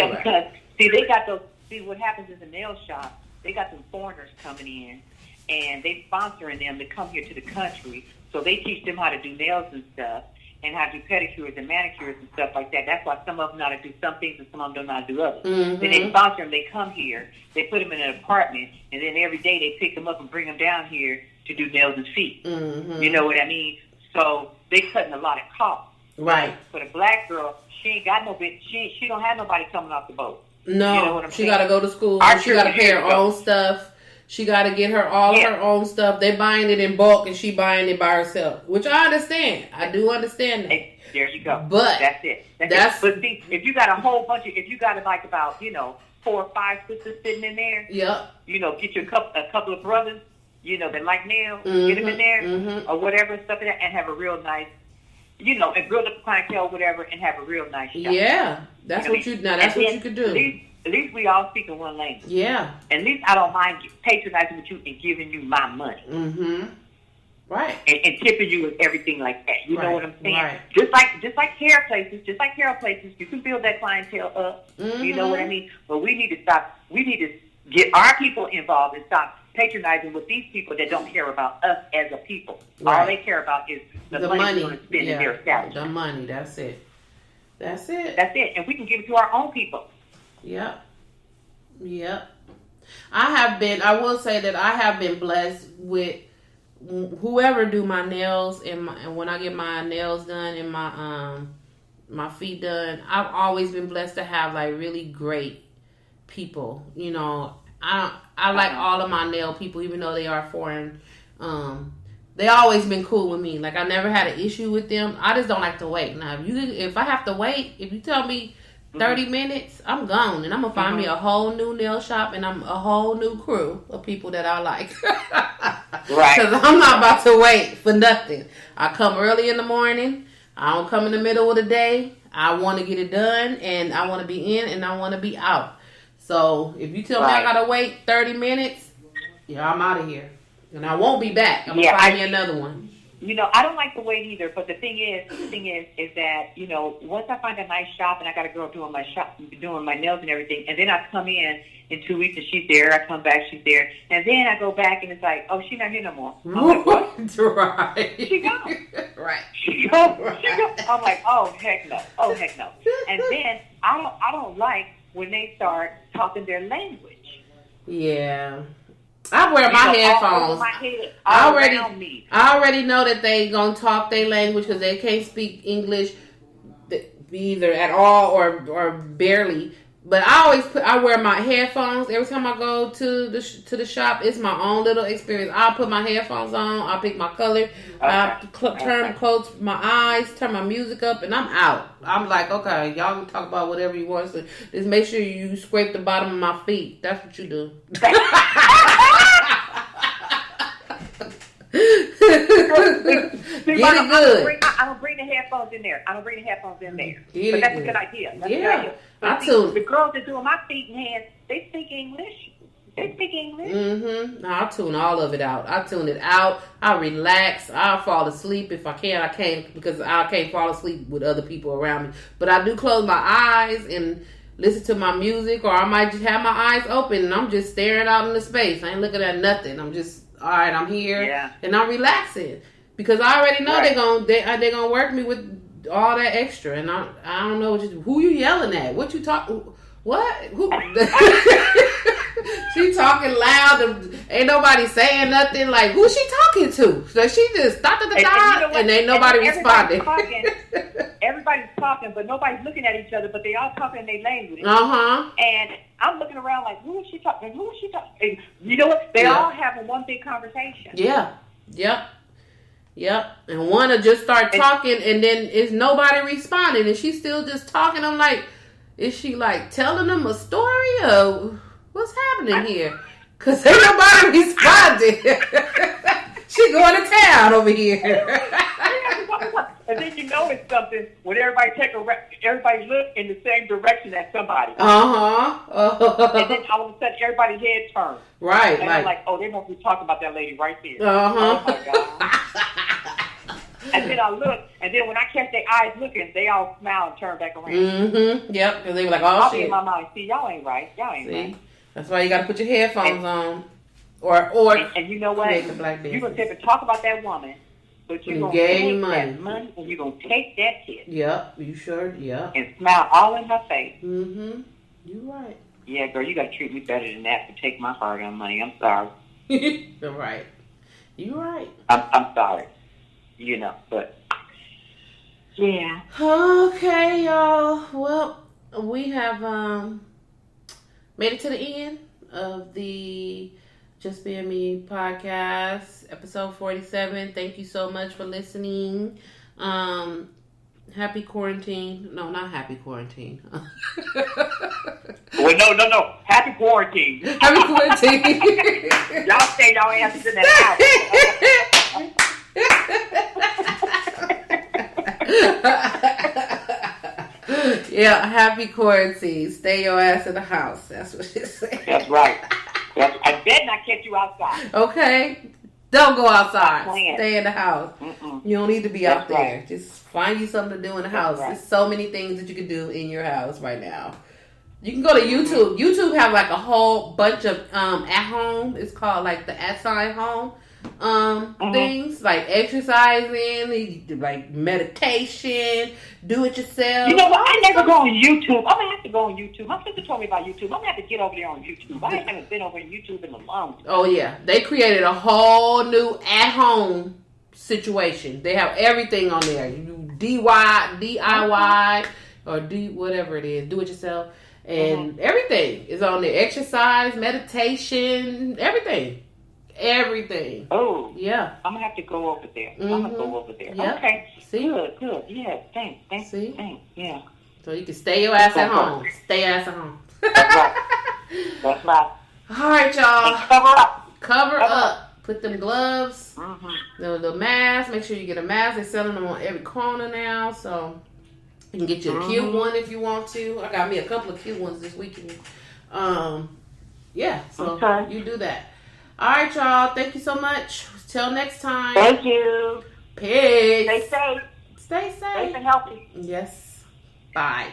they got those. See, what happens in the nail shop? They got some foreigners coming in, and they sponsoring them to come here to the country. So they teach them how to do nails and stuff, and how to do pedicures and manicures and stuff like that. That's why some of them know how to do some things and some of them don't know how to do others. Mm-hmm. Then they sponsor them. They come here. They put them in an apartment, and then every day they pick them up and bring them down here to do nails and feet. Mm-hmm. You know what I mean? So they cutting a lot of costs. Right. For the black girl, she ain't got no bit. She don't have nobody coming off the boat. No, you know what I'm she saying? got to go to school. She got to pay her own stuff. She got to get her her own stuff. They buying it in bulk, and she buying it by herself, which I understand. I do understand that. Hey, there you go. But that's it. But see, if you got a whole bunch of, if you got like about 4 or 5 sisters sitting in there, yep. Get you a couple of brothers, that like nails, get them in there or whatever stuff like that, and have a real nice, and build up a clientele, whatever, and have a real nice shop. Yeah, that's what you could do. At least we all speak in one language. Yeah. At least I don't mind patronizing with you and giving you my money. Mm-hmm. Right. And tipping you with everything like that. You know what I'm saying? Right. Just like hair places, you can build that clientele up. Mm-hmm. You know what I mean? But we need to stop. We need to get our people involved and stop patronizing with these people that don't care about us as a people. Right. All they care about is the money we're going to spend in their establishment. The money. That's it. That's it. That's it. And we can give it to our own people. Yep. I will say that I have been blessed with whoever do my nails and when I get my nails done and my feet done. I've always been blessed to have like really great people. I like all of my nail people, even though they are foreign. They always been cool with me. Like I never had an issue with them. I just don't like to wait. Now if I have to wait, if you tell me 30 minutes, I'm gone, and I'm gonna find me a whole new nail shop and I'm a whole new crew of people that I like. Right. Because I'm not about to wait for nothing. I come early in the morning. I don't come in the middle of the day. I want to get it done, and I want to be in, and I want to be out. So if you tell me I gotta wait 30 minutes, I'm out of here, and I won't be back. I'm gonna find me another one. I don't like to wait either, but the thing is that, once I find a nice shop and I got a girl doing my nails and everything, and then I come in 2 weeks and she's there, I come back, she's there, and then I go back and it's like, oh, she's not here no more. I'm like, what? Right. She gone. Right. She gone. I'm like, oh, heck no. And then I don't like when they start talking their language. Yeah. I wear my headphones. I already know that they gonna talk their language because they can't speak English either at all or barely. But I wear my headphones every time I go to the shop. It's my own little experience. I'll put my headphones on. I'll pick my color. Close my eyes. Turn my music up, and I'm out. I'm like, okay, y'all can talk about whatever you want. So just make sure you scrape the bottom of my feet. That's what you do. Get it good. I don't bring the headphones in there. But that's a good idea. The girls that do my feet and hands, they speak English. Mm-hmm. I'll tune all of it out. I tune it out. I relax. I'll fall asleep if I can. I can't because I can't fall asleep with other people around me. But I do close my eyes and listen to my music, or I might just have my eyes open and I'm just staring out into space. I ain't looking at nothing. I'm just, all right, I'm here and I'm relaxing because I already know they're gonna work me with all that extra, and I don't know who you yelling at. What you talk? What? Who? She talking loud and ain't nobody saying nothing. Like, who's she talking to? So she just stopped at the top and ain't nobody responding. Everybody's talking, but nobody's looking at each other, but they all talking in their language. Uh-huh. And I'm looking around like, who is she talking? And you know what? They're all having one big conversation. Yeah. Yep. And one will just start talking, and then is nobody responding, and she's still just talking. I'm like, is she like telling them a story or what's happening here? Because ain't nobody responding. She going to town over here. And then you know it's something when everybody look in the same direction as somebody. And then all of a sudden everybody's head turns. Right. And I'm like, oh, they must be talking about that lady right there. Uh-huh. Oh my God. And then I look, and then when I catch their eyes looking, they all smile and turn back around. Mm-hmm. Yep. Because they were like, oh, I'll shit. be in my mind, see, y'all ain't right. That's why you got to put your headphones on. Or and you know what? create the black You're going to business. sit and talk about that woman, but you're And going to gain take money. that money and you're going to take that kid. Yep, you sure? Yep. And smile all in her face. Mm-hmm. You right. Yeah, girl, you got to treat me better than that for taking my hard-earned money. I'm sorry. You're right. You right. I'm sorry. You know, but yeah. Okay, y'all. Well, we have made it to the end of the Just Being Me podcast, episode 47. Thank you so much for listening. Happy quarantine. No, not happy quarantine. Well, no. Happy quarantine. Happy quarantine. Y'all stay y'all asses in that house. Yeah, happy quarantine. Stay your ass in the house. That's what it says. That's right. I bet not catch you outside. Okay? Don't go outside. Plan. Stay in the house. Mm-mm. You don't need to be That's out there. right. Just find you something to do in the house. right. There's so many things that you can do in your house right now. You can go to YouTube. YouTube have like a whole bunch of at home. It's called like the at sign home things like exercising, like meditation, do it yourself. You know what? I never go on YouTube. I'm gonna have to go on YouTube. My sister told me about YouTube. I'm gonna have to get over there on YouTube. I haven't been over on YouTube in a long time. Oh yeah, they created a whole new at home situation. They have everything on there. You DIY or whatever it is, do it yourself. And everything is on there. Exercise, meditation, everything. Oh. Yeah. I'm going to have to go over there. I'm going to go over there. Yep. Okay. See? Good. Yeah. Thanks. See? Thanks. Yeah. So you can stay your ass at home. Stay your ass at home. That's right. That's right. All right, y'all. And cover up. Cover up. Put them gloves, Mm-hmm. the mask. Make sure you get a mask. They're selling them on every corner now. So you can get you a cute one if you want to. I got me a couple of cute ones this weekend. Yeah, so you do that. All right, y'all. Thank you so much. Till next time. Thank you. Peace. Stay safe. Stay safe. Safe and healthy. Yes. Bye.